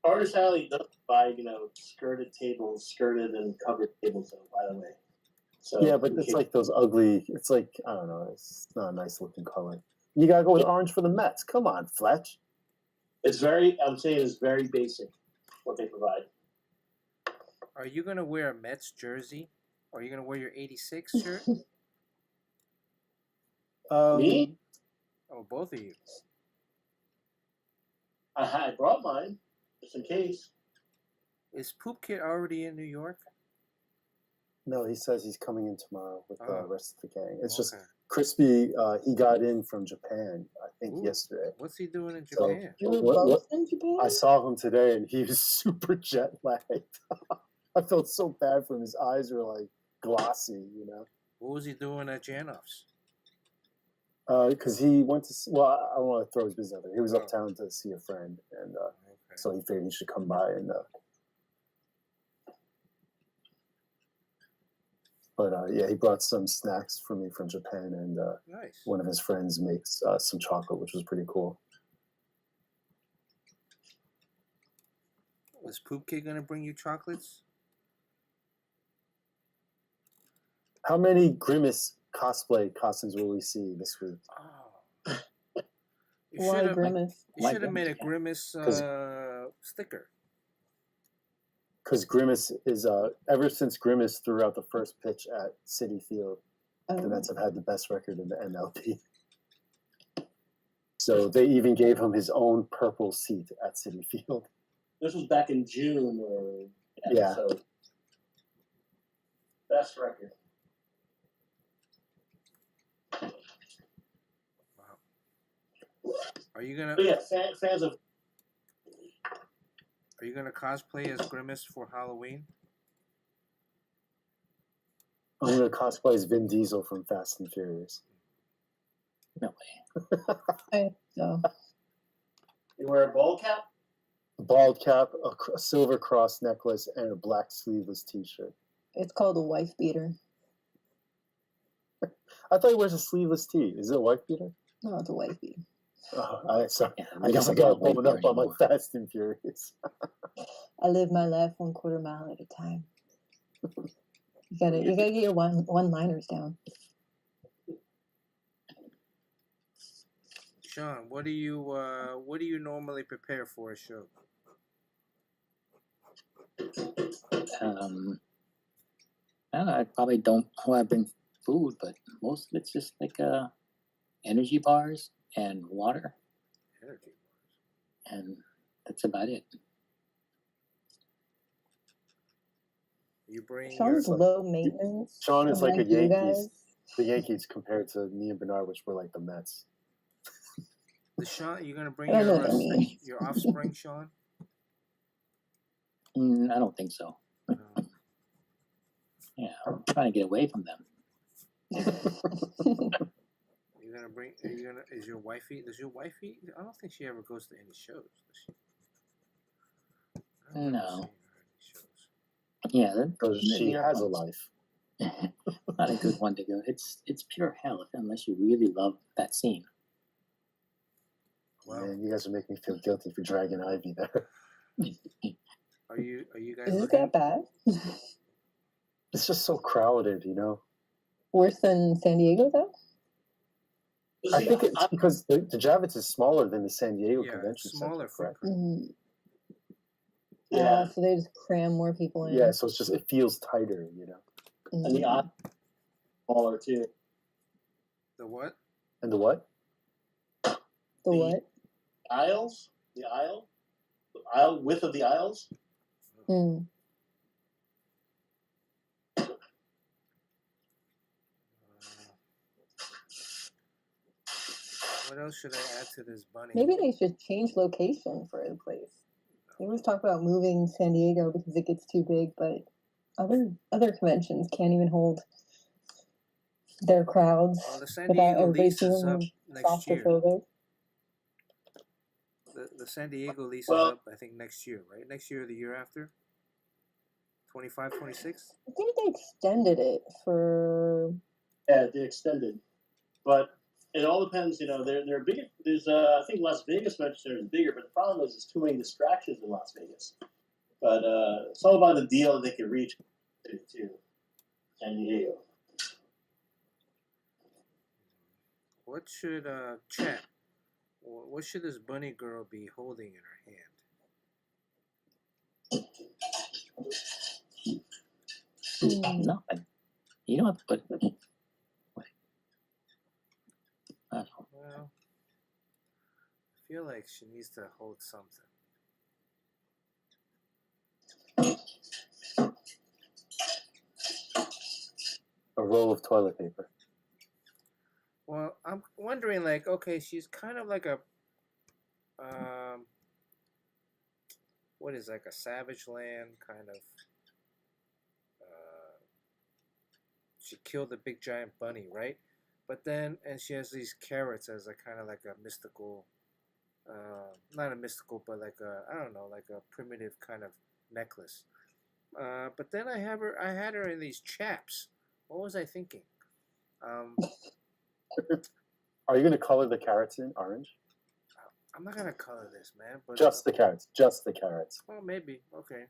Artist Alley doesn't buy, skirted tables, skirted and covered tables, though, by the way. So Yeah, but it's like those ugly. It's like, I don't know. It's not a nice looking color. You gotta go with orange for the Mets. Come on, Fletch. I'm saying it's very basic what they provide. Are you gonna wear a Mets jersey? Or are you gonna wear your '86 shirt? Me? Oh, both of you. I brought mine just in case. Is Poop Kid already in New York? No, he says he's coming in tomorrow with the rest of the gang. It's just Okay. Crispy. He got in from Japan, I think, Ooh. yesterday. What's he doing in So- Japan? You were What- both in Japan? I saw him today, and he was super jet lagged. I felt so bad for him. His eyes were like glossy, What was he doing at Janoff's? Because he went to. Well, I don't want to throw his business out there. He was Oh. uptown to see a friend, and Okay. so he figured he should come by and. But yeah, he brought some snacks for me from Japan, and Nice. one of his friends makes some chocolate, which was pretty cool. Is Poop Kid gonna bring you chocolates? How many Grimace cosplay costumes will we see this week? Oh. You Why should have Grimace? made a Grimace sticker. Because Grimace is ever since Grimace threw out the first pitch at Citi Field, the Mets have had the best record in the MLB. So they even gave him his own purple seat at Citi Field. This was back in June, or Yeah. So best record. Wow. Are you gonna? But yeah, fans of. Are you gonna cosplay as Grimace for Halloween? I'm gonna cosplay as Vin Diesel from Fast and Furious. No way. So You wear a ball cap? A bald cap, a silver cross necklace, and a black sleeveless T-shirt. it's called a wife beater. I thought he wears a sleeveless tee. Is it a wife beater? No, it's a wife beater. Sorry. Yeah, I we guess I don't got wear blown white up on my anymore. Fast and Furious. I live my life 1/4 mile at a time. You gotta get your one-liners down. Sean, what do you normally prepare for a show? I don't know, I probably don't want to bring food, but most of it's just like energy bars and water, Energy. and that's about it. You bring Sean's like- low maintenance. Sean is like a you Yankees. guys. The Yankees compared to me and Bernard, which were like the Mets. the Sean. You're gonna bring I don't know what that means. your offspring, Sean. I don't think so. Yeah, I'm trying to get away from them. You're gonna bring. Are you gonna? Is your wifey? Does your wifey? I don't think she ever goes to any shows. Does she? I don't remember No. seeing her at any shows. Yeah, Because she has a life. not a good one to go. It's pure hell unless you really love that scene. Wow. Man, you guys are making me feel guilty for dragging Ivy there. Are you guys Is it looking? that bad? It's just so crowded, you know? Worse than San Diego, though? I think it's because the Javits is smaller than the San Diego Yeah, Convention smaller Center, correct? Mm. Yeah. So they just cram more people in. Yeah, so it's just, it feels tighter, you know? And the eye smaller too. The what? And the what? The what? Aisles? The aisle width of the aisles? Mm. What else should I add to this bunny? Maybe they should change location for the place. They always talk about moving San Diego because it gets too big, but other conventions can't even hold their crowds Well, the San without Diego everybody lease is up feeling next year. claustrophobic. The San Diego lease Well- is up, I think, next year, right? Next year or the year after? 25, 26? I think they extended it for. Yeah, they extended. But it all depends, you know, they're big. There's I think Las Vegas Center is bigger, but the problem is there's too many distractions in Las Vegas. But it's all about the deal that they can reach to San Diego. What should, chat? What should this bunny girl be holding in her hand? Nothing. You don't have to put. Wait. I don't know. Well, I feel like she needs to hold something. A roll of toilet paper. Well, I'm wondering, like, okay, she's kind of like a, what is like a Savage Land kind of. She killed the big giant bunny, right? But then, and she has these carrots as a kind of like a mystical, not a mystical, but like a, I don't know, like a primitive kind of necklace. But then I had her in these chaps. What was I thinking? Are you going to color the carrots in orange? I'm not gonna color this, man. But Just the carrots. Just the carrots. well, maybe okay.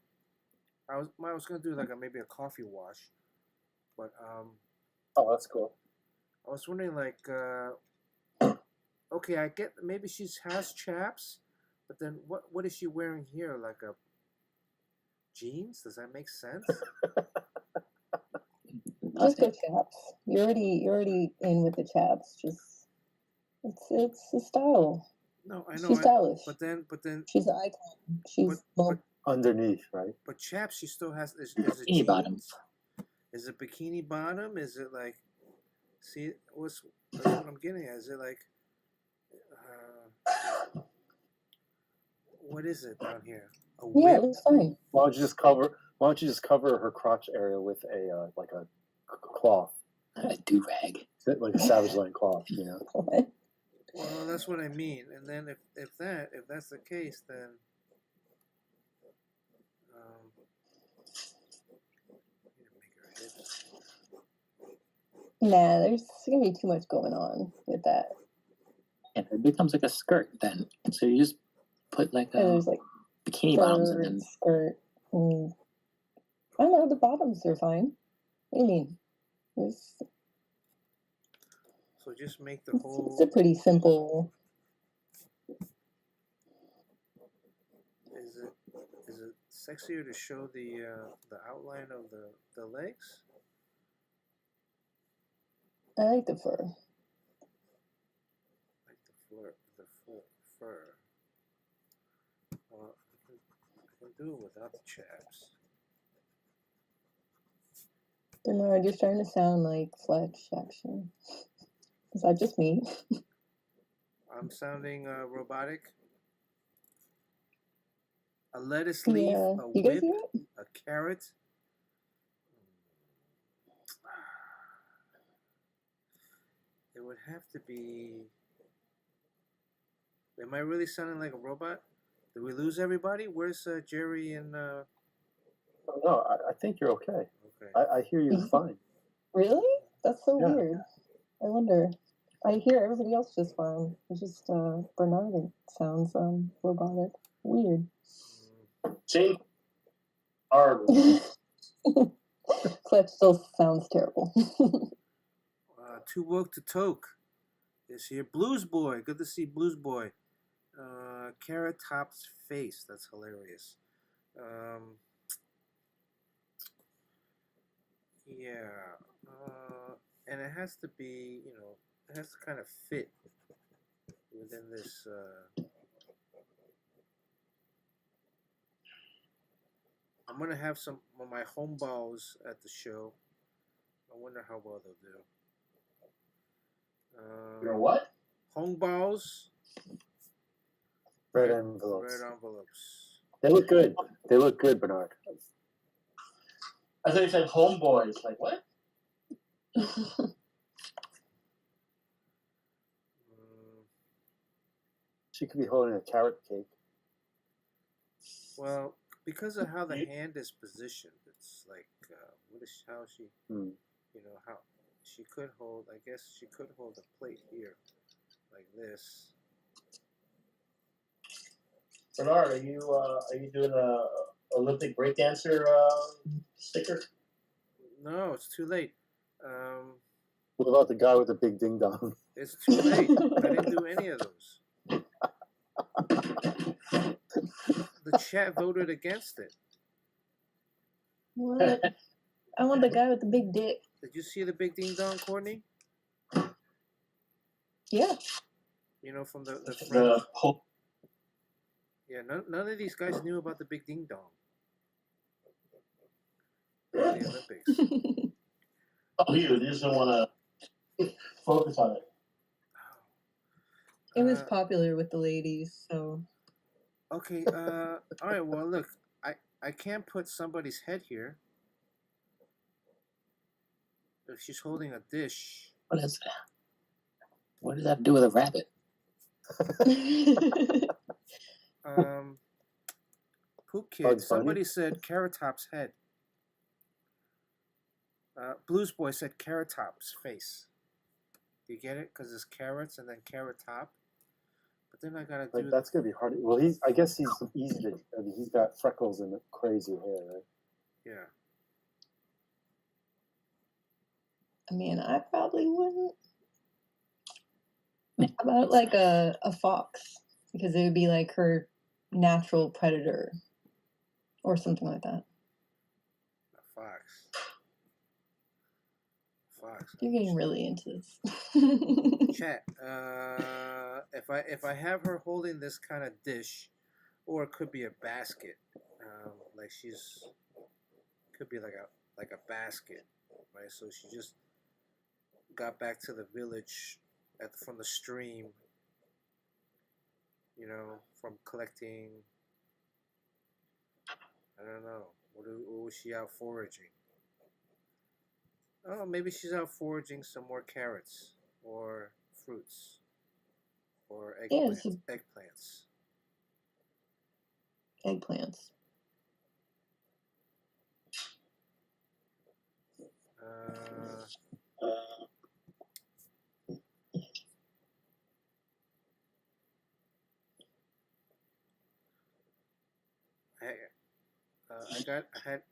I was gonna do like maybe a coffee wash, but Oh, that's cool. I was wondering like okay, I get maybe she has chaps, but then what is she wearing here? Like a jeans? Does that make sense? Just go chaps. You're already in with the chaps. Just it's a style. No, I know. She's stylish. But then She's an icon. She's Underneath, right? but chaps, she still has is it Bikini jeans? bottom. Is it bikini bottom? Is it like see that's what I'm getting at? Is it like what is it down here? A yeah, whip? it looks fine. Why don't you just cover her crotch area with a like a cloth, A do rag. like a Savage Line cloth, you know? What? Well, that's what I mean. And then if that's the case, then make her hips. Nah, there's gonna be too much going on with that. And it becomes like a skirt then. So you just put like And a there's like bikini bottoms and then skirt. And, I don't know, the bottoms are fine. What do you mean? So just make the whole. It's a pretty simple. Is it sexier to show the outline of the legs? I like the fur. Like the fur. Well, I can do it without the chaps. Bernard, you're starting to sound like Fletch, actually. Is that just me? I'm sounding robotic. A lettuce leaf, Yeah. a You guys whip, hear it? a carrot. It would have to be. Am I really sounding like a robot? Did we lose everybody? Where's Jerry and? No, I think you're okay. Okay. I hear you fine. Really? That's so Yeah. weird. I wonder. I hear everybody else just fine. It's just Bernard. It sounds robotic. Weird. Same. Horrible. Fletch still sounds terrible. Too woke to toke is here. Blues Boy. Good to see Blues Boy. Carrot Top's face. That's hilarious. Yeah. And it has to be, it has to kind of fit within this. I'm going to have some of my home balls at the show. I wonder how well they'll do. Your what? Home balls. Red envelopes. Red envelopes. They look good. They look good, Bernard. I thought you said homeboys. Like what? She could be holding a carrot cake. Well, because of how the hand is positioned, it's like, how she, how she could hold, I guess she could hold a plate here, like this. Bernard, are you doing a Olympic breakdancer sticker? No, it's too late. What about the guy with the big ding dong? It's too late. I didn't do any of those. The chat voted against it. What? I want the guy with the big dick. Did you see the big ding dong, Courtney? Yeah. From the French. Pope. Yeah, none of these guys knew about the big ding dong. The Olympics. Oh, you just don't want to focus on it. It was popular with the ladies, so. Okay, all right, well, look, I can't put somebody's head here. If she's holding a dish. What is that? What does that have to do with a rabbit? Poop Kid, somebody said Carrot Top's head. Blues Boy said Carrot Top's face. Do you get it? Because it's carrots and then Carrot Top. But then I gotta But do. that's gonna be hard. Well, I guess he's easy to. I mean, he's got freckles and crazy hair, right? Yeah. I mean, I probably wouldn't. How about like a fox? Because it would be like her natural predator or something like that. A fox. Fox. You're getting really into this. Chat. If I have her holding this kind of dish, or it could be a basket, like she's could be like a basket, right? So she just got back to the village from the stream, you know, from collecting. I don't know. What was she out foraging? Oh, maybe she's out foraging some more carrots or fruits or eggplants. Yeah, Eggplants. Eggplants.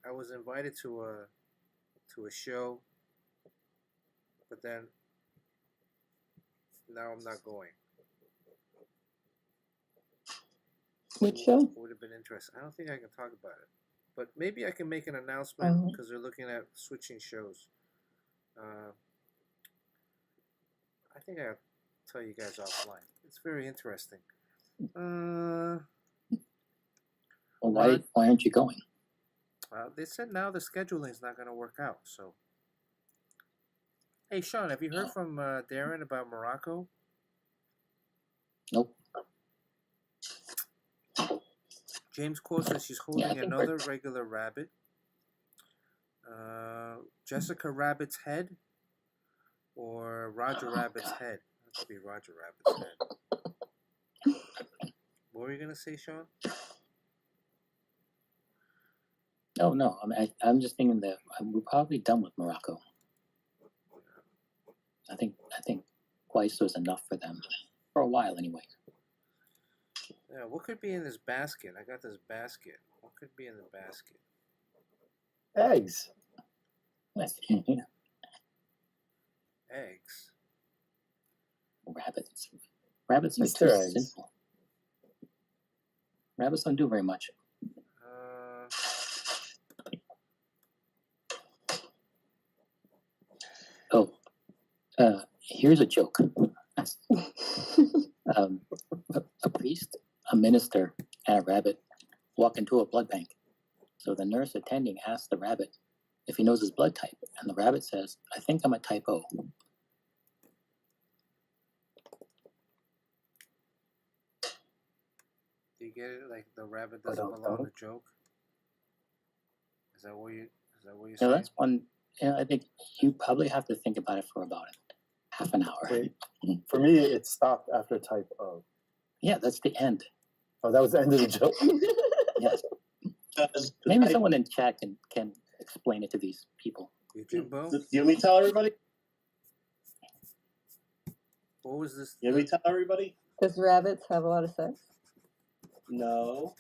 I was invited to a show, but then now I'm not going. Which show? Would have been interesting. I don't think I can talk about it, but maybe I can make an announcement because they're looking at switching shows. I think I'll tell you guys offline. It's very interesting. Well, why aren't you going? They said now the scheduling is not going to work out. So, hey, Sean, have you heard from Darren about Morocco? Nope. James Cole says she's holding another regular rabbit. Jessica Rabbit's head or Roger Rabbit's head? That could be Roger Rabbit's head. What were you going to say, Sean? Oh no, I mean, I'm just thinking that we're probably done with Morocco. I think twice was enough for them for a while, anyway. Yeah, what could be in this basket? I got this basket. What could be in the basket? Eggs. Yeah. Eggs. Rabbits. Rabbits are Easter too eggs. simple. Rabbits don't do very much. Here's a joke. A priest, a minister, and a rabbit walk into a blood bank. So the nurse attending asks the rabbit if he knows his blood type, and the rabbit says, "I think I'm a type O." Do you get it? Like the rabbit doesn't belong to joke? Is that what you're saying? No, that's one. I think you probably have to think about it for about half an hour. Wait, for me, it stopped after type O. Yeah, that's the end. Oh, that was the end of the joke. Yes. Maybe someone in chat can explain it to these people. You Jimbo? Do you want me to tell everybody? What was this? You want me to tell everybody? Does rabbits have a lot of sex? No.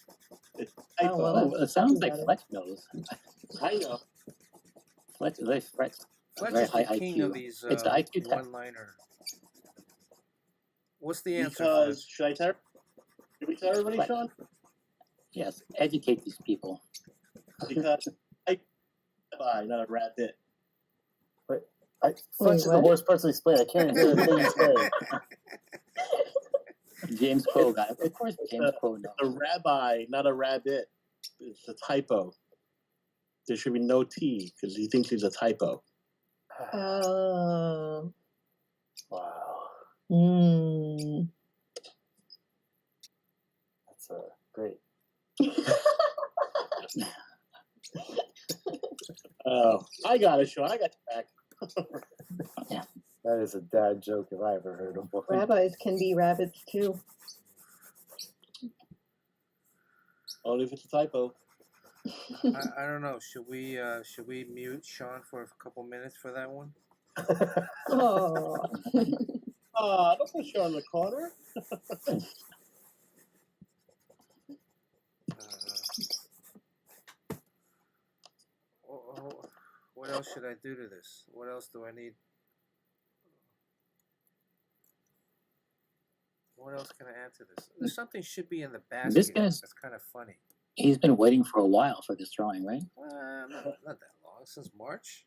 It's Oh, well, Oh, it sounds like Fletch knows. I know. Fletch Fletch very is high the king IQ. of these It's the IQ test. one-liner. What's the answer? Because should I tell? Should we tell everybody, Fletch. Sean? Yes, educate these people. Because not a rabbit. Fletch is the what? worst person to explain. I can't hear a thing he's saying. James Crow guy. Of course, James Crow knows. A rabbi, not a rabbit. It's a typo. There should be no T because he thinks he's a typo. Oh. Wow. That's great. Oh, I got it, Sean. I got you back. That is a dad joke if I ever heard of one. Rabbis can be rabbits too. Only if it's a typo. I don't know. Should we mute Sean for a couple minutes for that one? Oh. Don't put Sean in the corner. else should I do to this? What else do I need? What else can I add to this? There's something should be in the basket. This guy's That's kind of funny. he's been waiting for a while for this drawing, right? Not that long, since March.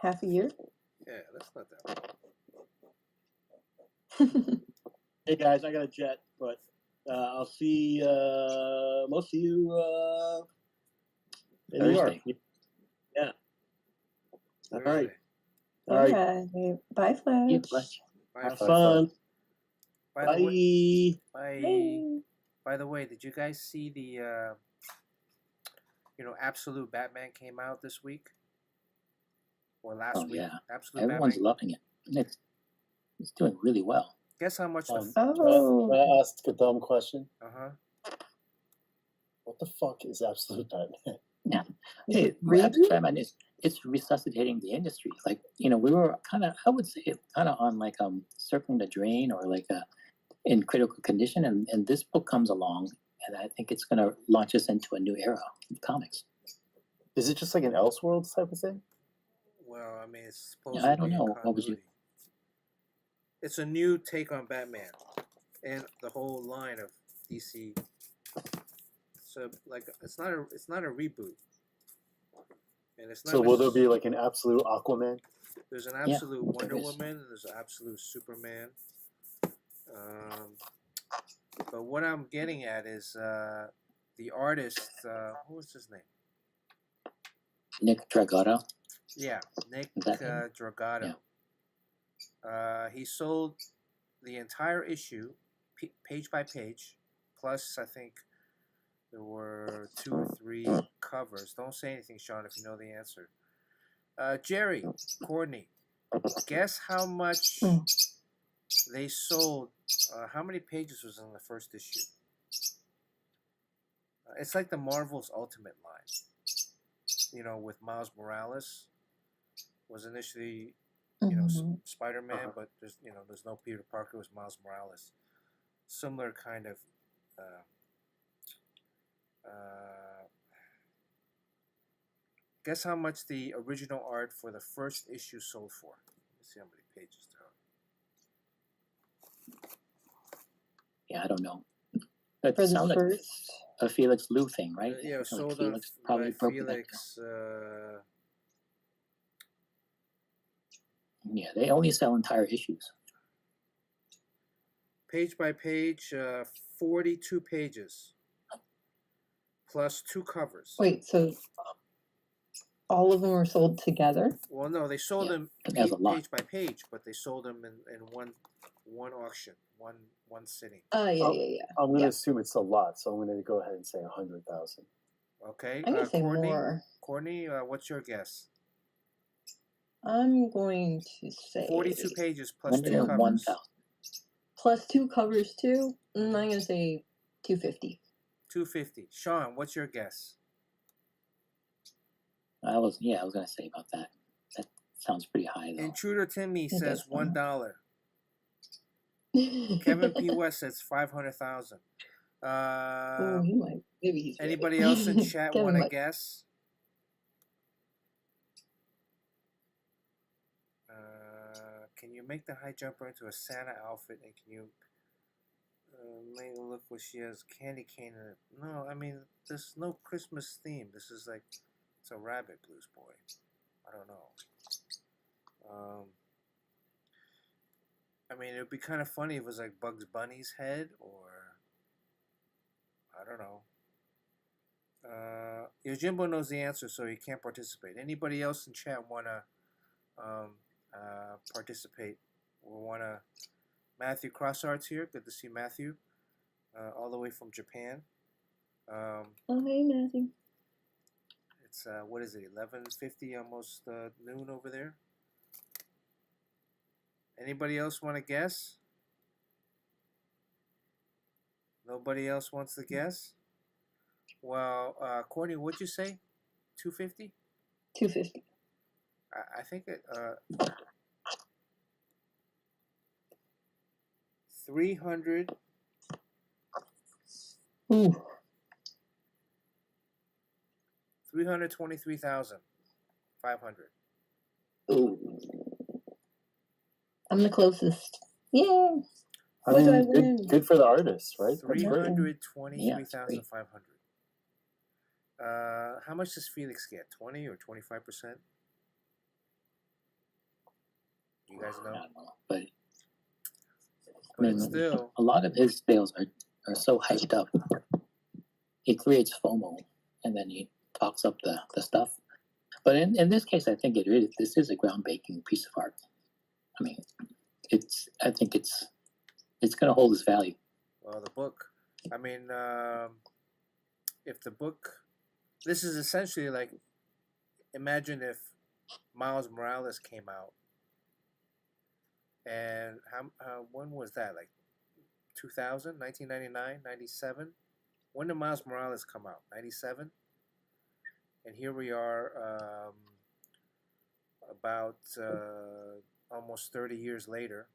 Half a year. Yeah, that's not that long. Hey guys, I got a jet, but I'll see most of you in New York. Thursday. Yeah. All right. Thursday. All right. Okay. Bye, Yeah, Fletch. Fletch. Bye, Have Fletch. fun. By Bye. the way, Bye. by the way, did you guys see the Absolute Batman came out this week or last Oh week? yeah, Absolute everyone's Batman. loving it. It's doing really well. Guess how much the Oh. Can I ask a dumb question? What the fuck is Absolute Batman? Yeah. Is Hey, it reboot? Batman it's resuscitating the industry. Like, we were kind of, I would say, kind of on like circling the drain or like in critical condition, and this book comes along, and I think it's going to launch us into a new era of comics. Is it just like an Elseworlds type of thing? Well, I mean, it's supposed I to don't be a know. What would you? continuity. It's a new take on Batman and the whole line of DC. So, like, it's not a reboot, and it's not. So will there be like an absolute Aquaman? There's an absolute Wonder there is. Woman. And there's an absolute Superman. But what I'm getting at is the artist. What was his name? Nick Dragotta. Yeah, Nick Is that him? Dragotta. He sold the entire issue, page by page, plus I think there were 2 or 3 covers. Don't say anything, Sean, if you know the answer. Jerry, Courtney, guess how much they sold? How many pages was in the first issue? It's like the Marvel's Ultimate line, with Miles Morales. Was initially, Spider-Man, but there's no Peter Parker. It was Miles Morales. Similar kind of. Guess how much the original art for the first issue sold for? Let's see how many pages there are. Yeah, I don't know. That For the sounds like first. a Felix Liu thing, right? Yeah, Like sold Felix by probably broke the bank. Felix. Yeah, they only sell entire issues. Page by page, 42 pages, plus 2 covers. Wait, so all of them were sold together? Well, no, they sold them That's a lot. page by page, but they sold them in one auction, one sitting. Yeah. I'm going to Yeah. assume it's a lot, so I'm going to go ahead and say 100,000. Okay, I'm gonna say Courtney. more. Courtney, what's your guess? I'm going to say 42 pages plus 2 covers. 101,000. plus 2 covers too. I'm gonna say 250. 250. Sean, what's your guess? I was gonna say about that. That sounds pretty high though. Intruder Timmy It says does sound- $1. Kevin P. West says 500,000. Oh, he might. Maybe he's right. Anybody else in chat Kevin want to might- guess? Can you make the high jumper into a Santa outfit, and can you make it look what she has candy cane in it? No, I mean, there's no Christmas theme. This is like, it's a Rabbit Blues Boy. I don't know. I mean, it would be kind of funny if it was like Bugs Bunny's head, or I don't know. Yojimbo knows the answer, so he can't participate. Anybody else in chat want to participate? We want to. Matthew Crossarts here. Good to see Matthew, all the way from Japan. Oh, hey, Matthew. It's what is it? 11:50, almost noon over there. Anybody else want to guess? Nobody else wants to guess. Well, Courtney, what'd you say? 250? 250. I think it. 300. Ooh. $323,500. Ooh. I'm the closest. Yeah. I What do I mean, win? good for the artist, right? That's great. $323,500. How much does Felix get? 20 or 25%? You guys know? I don't know, but But it's still a lot of his sales are so hyped up. It creates FOMO, and then he talks up the stuff. But in this case, I think this is a groundbreaking piece of art. I mean, I think it's going to hold its value. well, the book. I mean, if the book, this is essentially like, imagine if Miles Morales came out, and when was that? Like 2000, 1999, 97? When did Miles Morales come out? 97? And here we are, about almost 30 years later.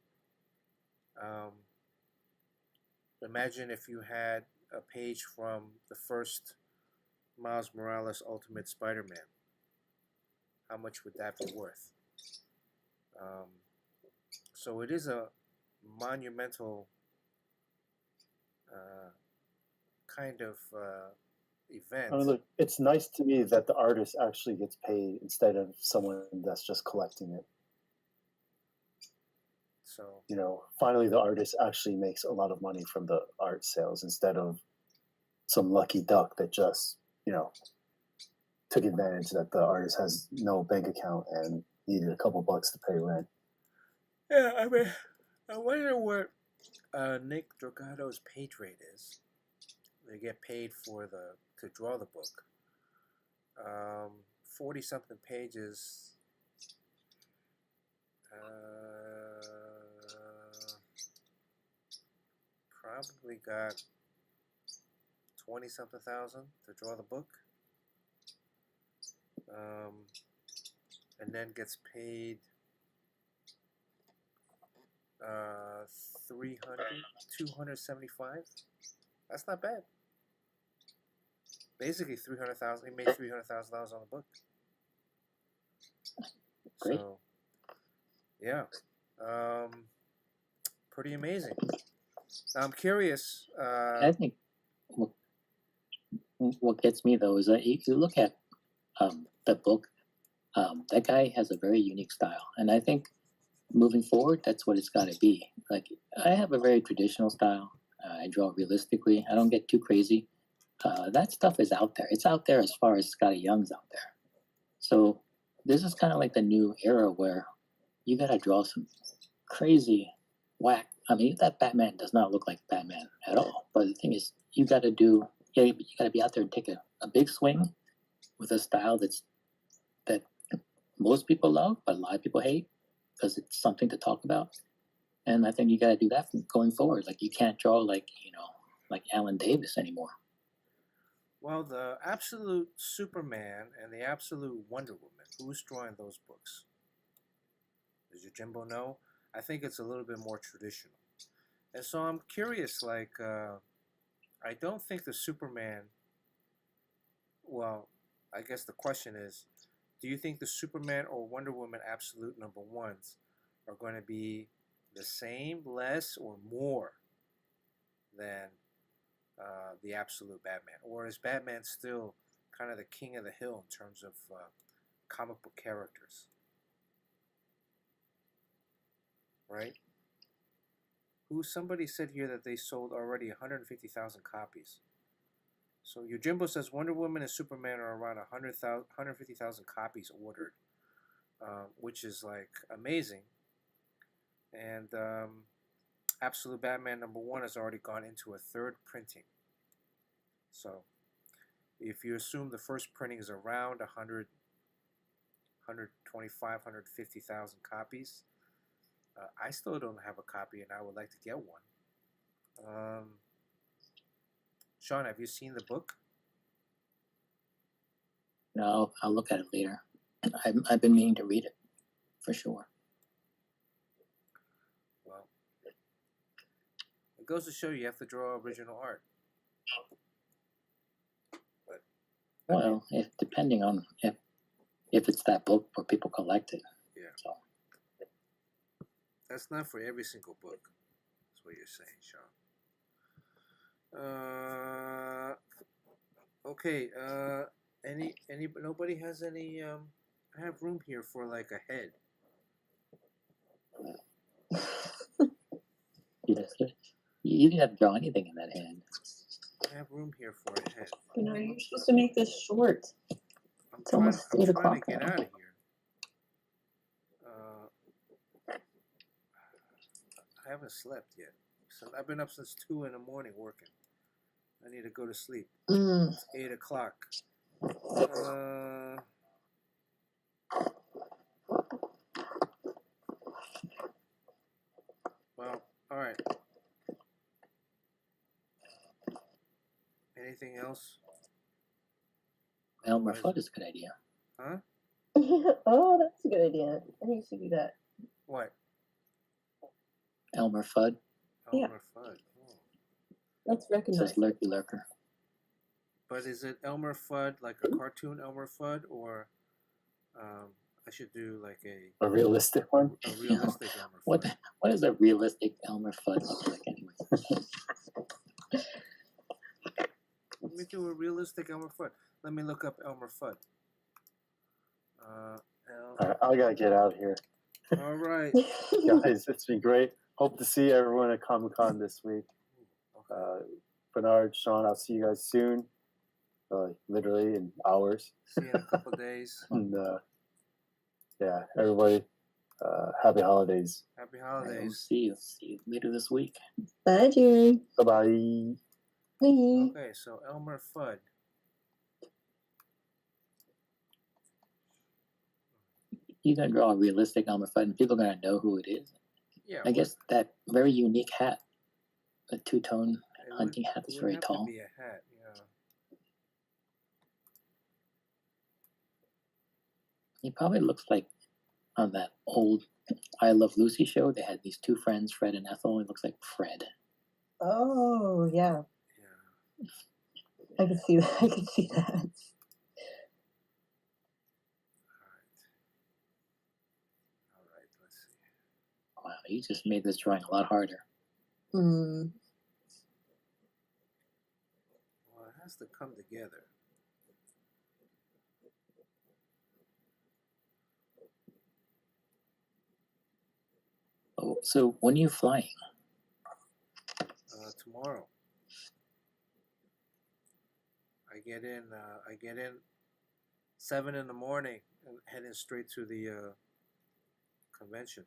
Imagine if you had a page from the first Miles Morales Ultimate Spider-Man. How much would that be worth? So it is a monumental kind of event. I mean, look, it's nice to me that the artist actually gets paid instead of someone that's just collecting it. So, you know, finally the artist actually makes a lot of money from the art sales instead of some lucky duck that just, you know, took advantage that the artist has no bank account and needed a couple bucks to pay rent. yeah, I mean, I wonder what Nick Dragado's page rate is. They get paid for to draw the book. 40-something pages. Probably got 20-something thousand to draw the book. And then gets paid 275. That's not bad. Basically 300,000. He made $300,000 on the book. Great. So, yeah, pretty amazing. Now I'm curious. I think what gets me though is that if you look at the book, that guy has a very unique style, and I think moving forward, that's what it's got to be. Like, I have a very traditional style. I draw realistically. I don't get too crazy. That stuff is out there. It's out there as far as Scotty Young's out there. So this is kind of like the new era where you got to draw some crazy whack. I mean, that Batman does not look like Batman at all. But the thing is, you got to be out there and take a big swing with a style that most people love, but a lot of people hate because it's something to talk about. And I think you got to do that from going forward. Like, you can't draw like Alan Davis anymore. Well, the Absolute Superman and the Absolute Wonder Woman, who's drawing those books? Does your Jimbo know? I think it's a little bit more traditional. And so I'm curious, like, I don't think the Superman, well, I guess the question is, do you think the Superman or Wonder Woman Absolute #1s are going to be the same, less, or more than the Absolute Batman? Or is Batman still kind of the king of the hill in terms of comic book characters? Right? Somebody said here that they sold already 150,000 copies. So your Jimbo says Wonder Woman and Superman are around 150,000 copies ordered, which is like amazing. And Absolute Batman #1 has already gone into a third printing. So if you assume the first printing is around 125, 150,000 copies, I still don't have a copy, and I would like to get one. Sean, have you seen the book? No, I'll look at it later. I've been meaning to read it, for sure. Well, it goes to show you have to draw original art. But Well, if depending on if it's that book where people collect it. Yeah. So That's not for every single book. That's what you're saying, Sean. Okay. Nobody has any. I have room here for like a head. you didn't have to draw anything in that hand. I have room here for a head. You know, you're supposed to make this short. It's almost 8 I'm trying o'clock to get now. out of here. I haven't slept yet. So I've been up since 2 in the morning working. I need to go to sleep. It's 8 o'clock. Well, all right. Anything else? Elmer Fudd is a good idea. Huh? Oh, that's a good idea. I think you should do that. What? Elmer Fudd. Yeah. Elmer Fudd. Oh. Let's recognize Says Lurky Lurker. But is it Elmer Fudd, like a cartoon Elmer Fudd, or I should do like a realistic one? A realistic Elmer Fudd. What is a realistic Elmer Fudd look like anyway? Let me do a realistic Elmer Fudd. Let me look up Elmer Fudd. Alright, I gotta get out of here. All right. Guys, it's been great. Hope to see everyone at Comic-Con this week. Bernard, Sean, I'll see you guys soon. Literally in hours. See you in a couple days. And yeah, everybody, happy holidays. Happy We'll holidays. see you later this week. Bye, Jerry. Bye-bye. Bye. Okay, so Elmer Fudd. You're gonna draw a realistic Elmer Fudd, and people are gonna know who it is. Yeah. I guess that very unique hat, a two-tone it hunting hat it that's would very have tall. To be a hat, yeah. He probably looks like on that old I Love Lucy show. They had these two friends, Fred and Ethel. He looks like Fred. Oh, yeah. Yeah. I can see that. I can see that. All right. Let's see. Wow, you just made this drawing a lot harder. Mm. Well, it has to come together. Oh, so when are you flying? Tomorrow. I get in 7 in the morning and heading straight to the convention.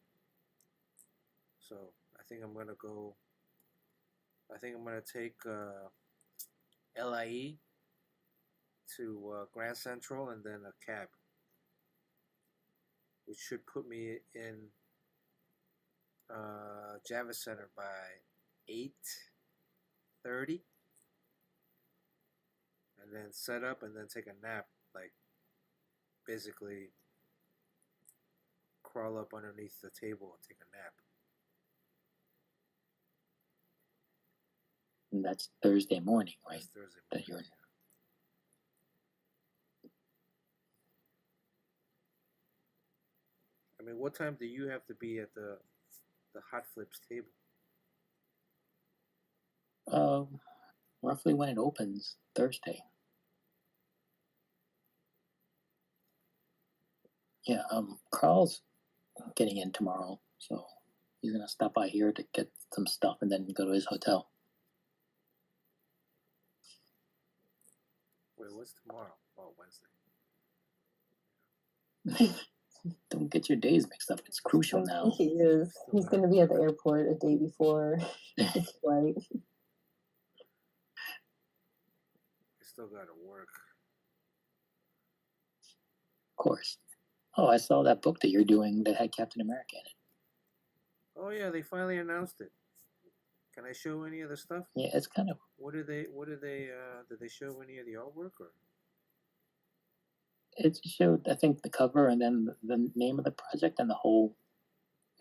So I think I'm gonna go. I think I'm gonna take LIE to Grand Central and then a cab, which should put me in Java Center by 8:30, and then set up and then take a nap, like basically crawl up underneath the table and take a nap. And that's Thursday morning, right? It's Thursday That you're morning. I mean, what time do you have to be at the Hot Flips table? Roughly when it opens, Thursday. Yeah, Carl's getting in tomorrow, so he's gonna stop by here to get some stuff and then go to his hotel. Wait, what's tomorrow? Oh, Wednesday. Don't get your days mixed up. It's crucial I now. think he is. He's going to be at the airport a day before his flight. I still gotta work. Of course. Oh, I saw that book that you're doing that had Captain America in it. Oh yeah, they finally announced it. Can I show any of the stuff? Yeah, it's kind of. Did they show any of the artwork or? It showed, I think, the cover and then the name of the project and the whole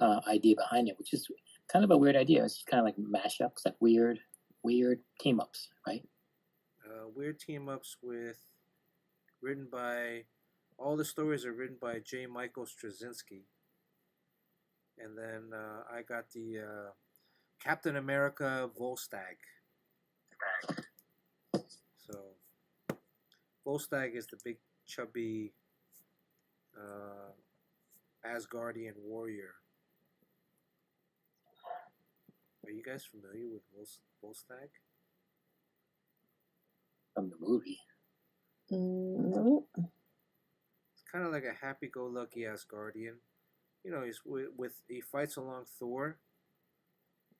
idea behind it, which is kind of a weird idea. It's just kind of like mashups, like weird team ups, right? Weird team ups with written by, all the stories are written by J. Michael Straczynski. And then I got the Captain America Volstagg. So Volstagg is the big chubby Asgardian warrior. Are you guys familiar with Volstagg? From the movie. No. It's kind of like a happy-go-lucky Asgardian. You know, he's he fights along Thor.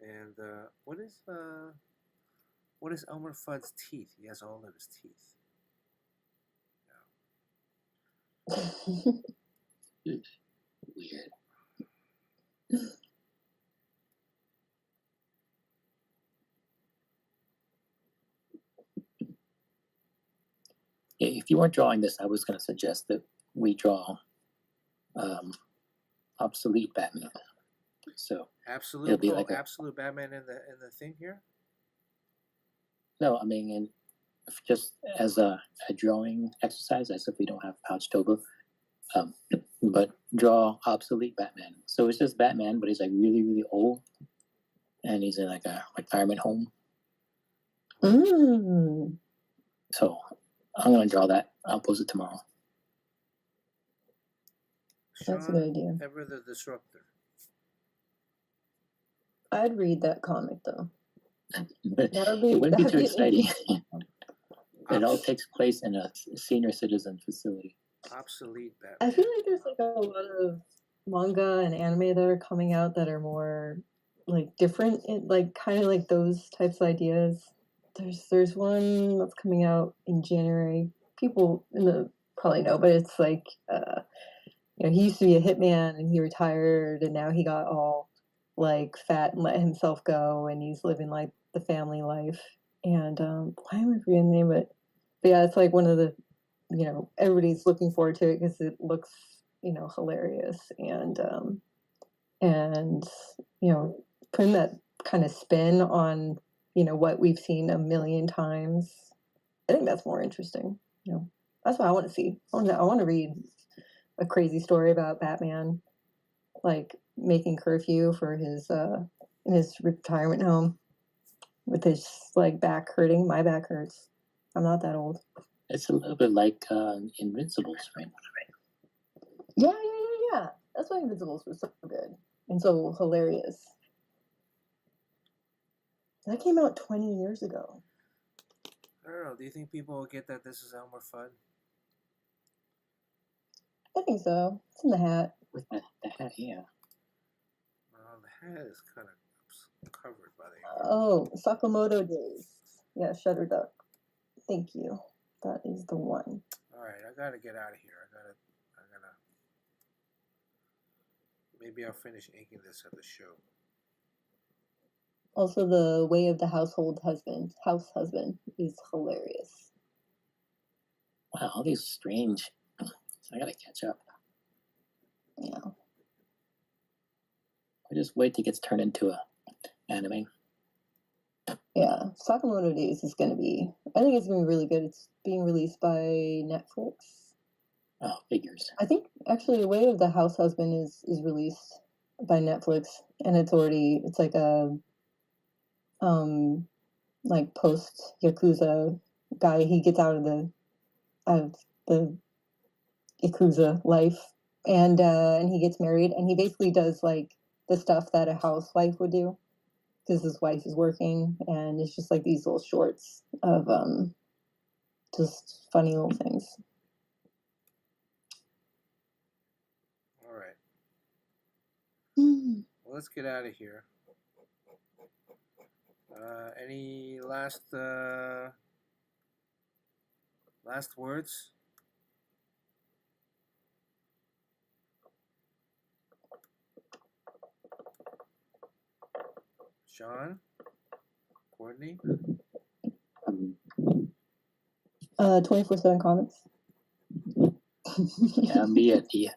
And what is Elmer Fudd's teeth? He has all of his teeth. Weird. If you weren't drawing this, I was going to suggest that we draw obsolete Batman. So Absolute, be like absolute Batman in the thing here. No, I mean, just as a drawing exercise, as if we don't have Pouchtober, but draw obsolete Batman. So it's just Batman, but he's like really, really old, and he's in like a retirement home. Mm. So I'm gonna draw that. I'll post it tomorrow. That's a good idea. Ever the Disruptor. I'd read that comic though. It wouldn't be too exciting. It all takes place in a senior citizen facility. Obsolete Batman. I feel like there's like a lot of manga and anime that are coming out that are more like different, like kind of like those types of ideas. There's one that's coming out in January. People in the probably know, but it's like you know, he used to be a hitman and he retired and now he got all like fat and let himself go and he's living like the family life. And why am I forgetting the name of it? But yeah, it's like one of the, you know, everybody's looking forward to it because it looks, you know, hilarious and you know, putting that kind of spin on, you know, what we've seen a million times. I think that's more interesting. You know, that's what I want to see. I want to read a crazy story about Batman, like making curfew for his in his retirement home with his like back hurting. My back hurts. I'm not that old. It's a little bit like Invincibles, right? Yeah. That's why Invincibles was so good and so hilarious. That came out 20 years ago. I don't know. Do you think people will get that this is Elmer Fudd? I think so. It's in the hat. With the hat, yeah. The hat is kind of covered by the. Oh, Sakamoto Days. Yeah, Shutter Duck. Thank you. That is the one. All right, I gotta get out of here. I gotta. Maybe I'll finish inking this at the show. Also, the Way of the House Husband is hilarious. Wow, all these strange. I gotta catch up. Yeah. I just wait till it gets turned into a anime. Yeah, Sakamoto Days is gonna be. I think it's gonna be really good. It's being released by Netflix. Oh, figures. I think actually, Way of the House Husband is released by Netflix, and it's like a like post Yakuza guy. He gets out of the Yakuza life, and he gets married, and he basically does like the stuff that a housewife would do because his wife is working, and it's just like these little shorts of just funny little things. All right. Mm. Well, let's get out of here. Any last words? Sean? Courtney? 24/7 comics. Yeah, I'll be at the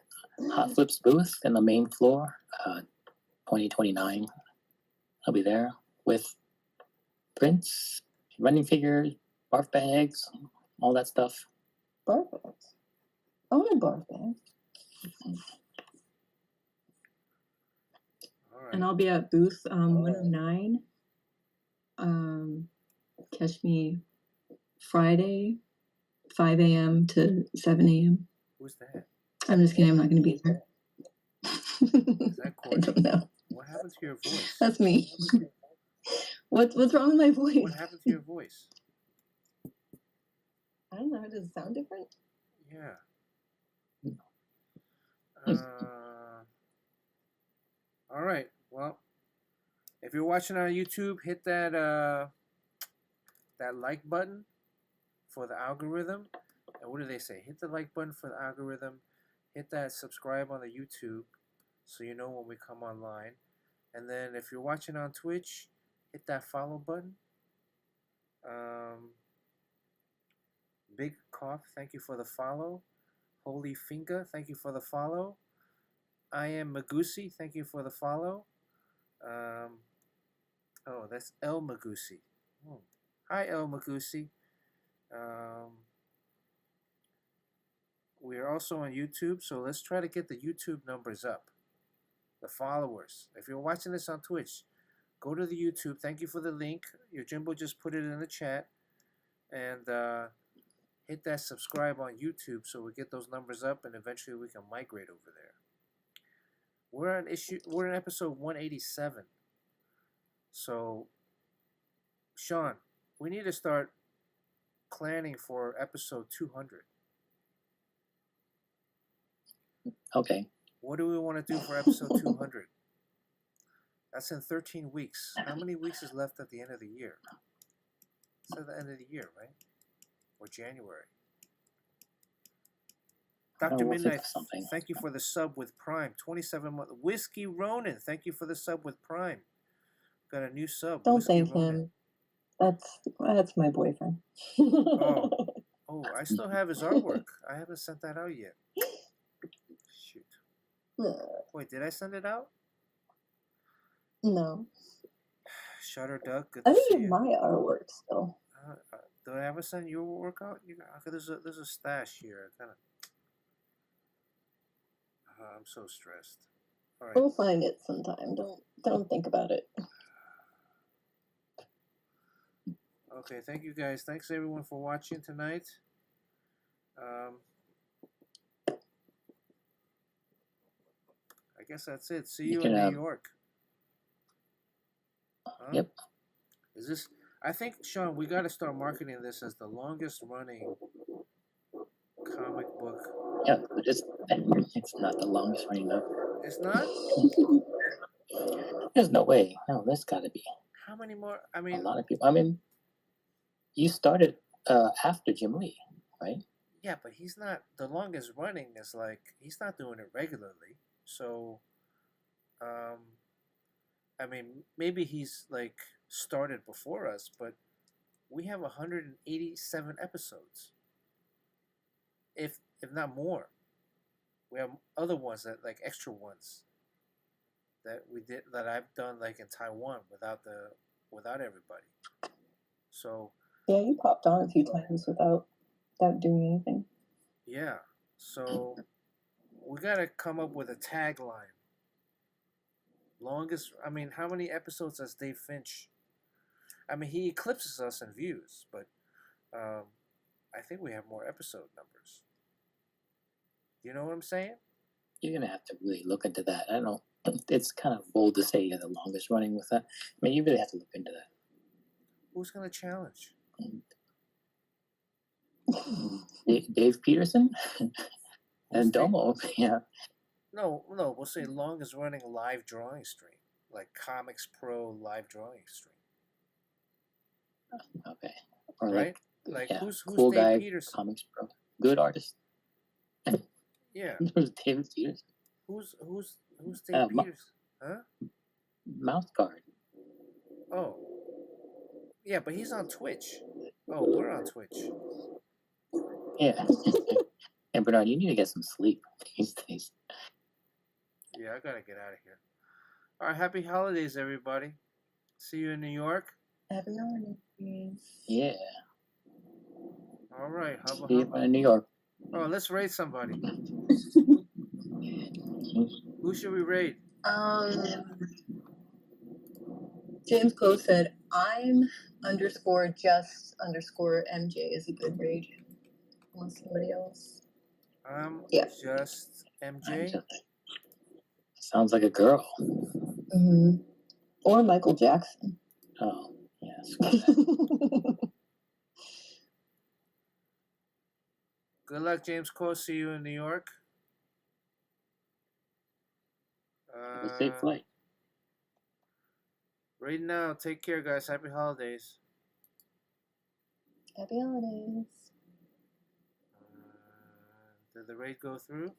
Hot Flips booth in the main floor, 2029. I'll be there with prints, running figures, barf bags, all that stuff. Barf bags. I want a barf bag. All right. And I'll be at booth 109. Catch me Friday, 5 a.m. to 7 a.m. Who's that? I'm just kidding. I'm not going to be there. Is that I Courtney? don't know. What happened to your voice? That's me. What's wrong with my voice? What happened to your voice? I don't know. Does it sound different? Yeah. All right. Well, if you're watching on YouTube, hit that that like button for the algorithm. And what do they say? Hit the like button for the algorithm. Hit that subscribe on the YouTube so you know when we come online. And then if you're watching on Twitch, hit that follow button. Big Cough, thank you for the follow. Holy Finger, thank you for the follow. I am Magusi, thank you for the follow. Oh, that's El Magusi. Oh. Hi, El Magusi. We are also on YouTube, so let's try to get the YouTube numbers up. The followers. If you're watching this on Twitch, go to the YouTube. Thank you for the link. Your Jimbo just put it in the chat. And hit that subscribe on YouTube so we get those numbers up and eventually we can migrate over there. We're on episode 187. So, Sean, we need to start planning for episode 200. Okay. What do we want to do for episode 200? That's in 13 weeks. How many weeks is left at the end of the year? It's at the end of the year, right? Or January. Dr. we'll Midnight, fix something. thank you for the sub with Prime. 27 month. Whiskey Ronin, thank you for the sub with Prime. Got a new sub. Don't Whiskey thank Ronin. him. That's my boyfriend. Oh, I still have his artwork. I haven't sent that out yet. Shoot. Wait, did I send it out? No. Shutter Duck, good I to think see you you. have my artwork still. Do I ever send your work out? There's a stash here. I'm so stressed. All right. We'll find it sometime. Don't think about it. Okay, thank you guys. Thanks everyone for watching tonight. I guess that's it. See you in New York. Huh? Yep. Is this? I think, Sean, we got to start marketing this as the longest running comic book. Yeah, but it's not the longest running though. It's not? There's no way. No, there's got to be. How many more? I A mean, lot of people. I mean, you started after Jim Lee, right? yeah, but he's not, the longest running is like, he's not doing it regularly. So, I mean, maybe he's like started before us, but we have 187 episodes. If not more. We have other ones that like extra ones that we did, that I've done like in Taiwan without everybody. So Yeah, you popped on a few times without doing anything. yeah, so we gotta come up with a tagline. Longest, I mean, how many episodes has Dave Finch? I mean, he eclipses us in views, but I think we have more episode numbers. You know what I'm saying? You're gonna have to really look into that. I don't know. It's kind of bold to say you're the longest running with that. I mean, you really have to look into that. Who's gonna challenge? Dave Peterson and Dave? Domo. Yeah. No, we'll say longest running live drawing stream, like Comics Pro live drawing stream. Okay. Or Right? Like yeah, who's cool Dave guy, Peterson? Comics Pro, good artist. Yeah. Who's David Peterson? Who's Dave Peterson? Huh? Mouth guard. Oh. Yeah, but he's on Twitch. Oh, we're on Twitch. Yeah. And Bernard, you need to get some sleep these days. Yeah, I gotta get out of here. All right, happy holidays, everybody. See you in New York. Happy holidays. Yeah. All right, hubba See you hubba. in New York. Oh, let's rate somebody. Who should we rate? James Cole said, I'm _just_MJ is a good rate. Unless somebody else. Yeah. Just MJ. Sounds like a girl. Mm-hmm. Or Michael Jackson. Oh, yes. Good luck, James Cole. See you in New York. Have a safe flight. Right now, take care, guys. Happy holidays. Happy holidays. Did the rate go through?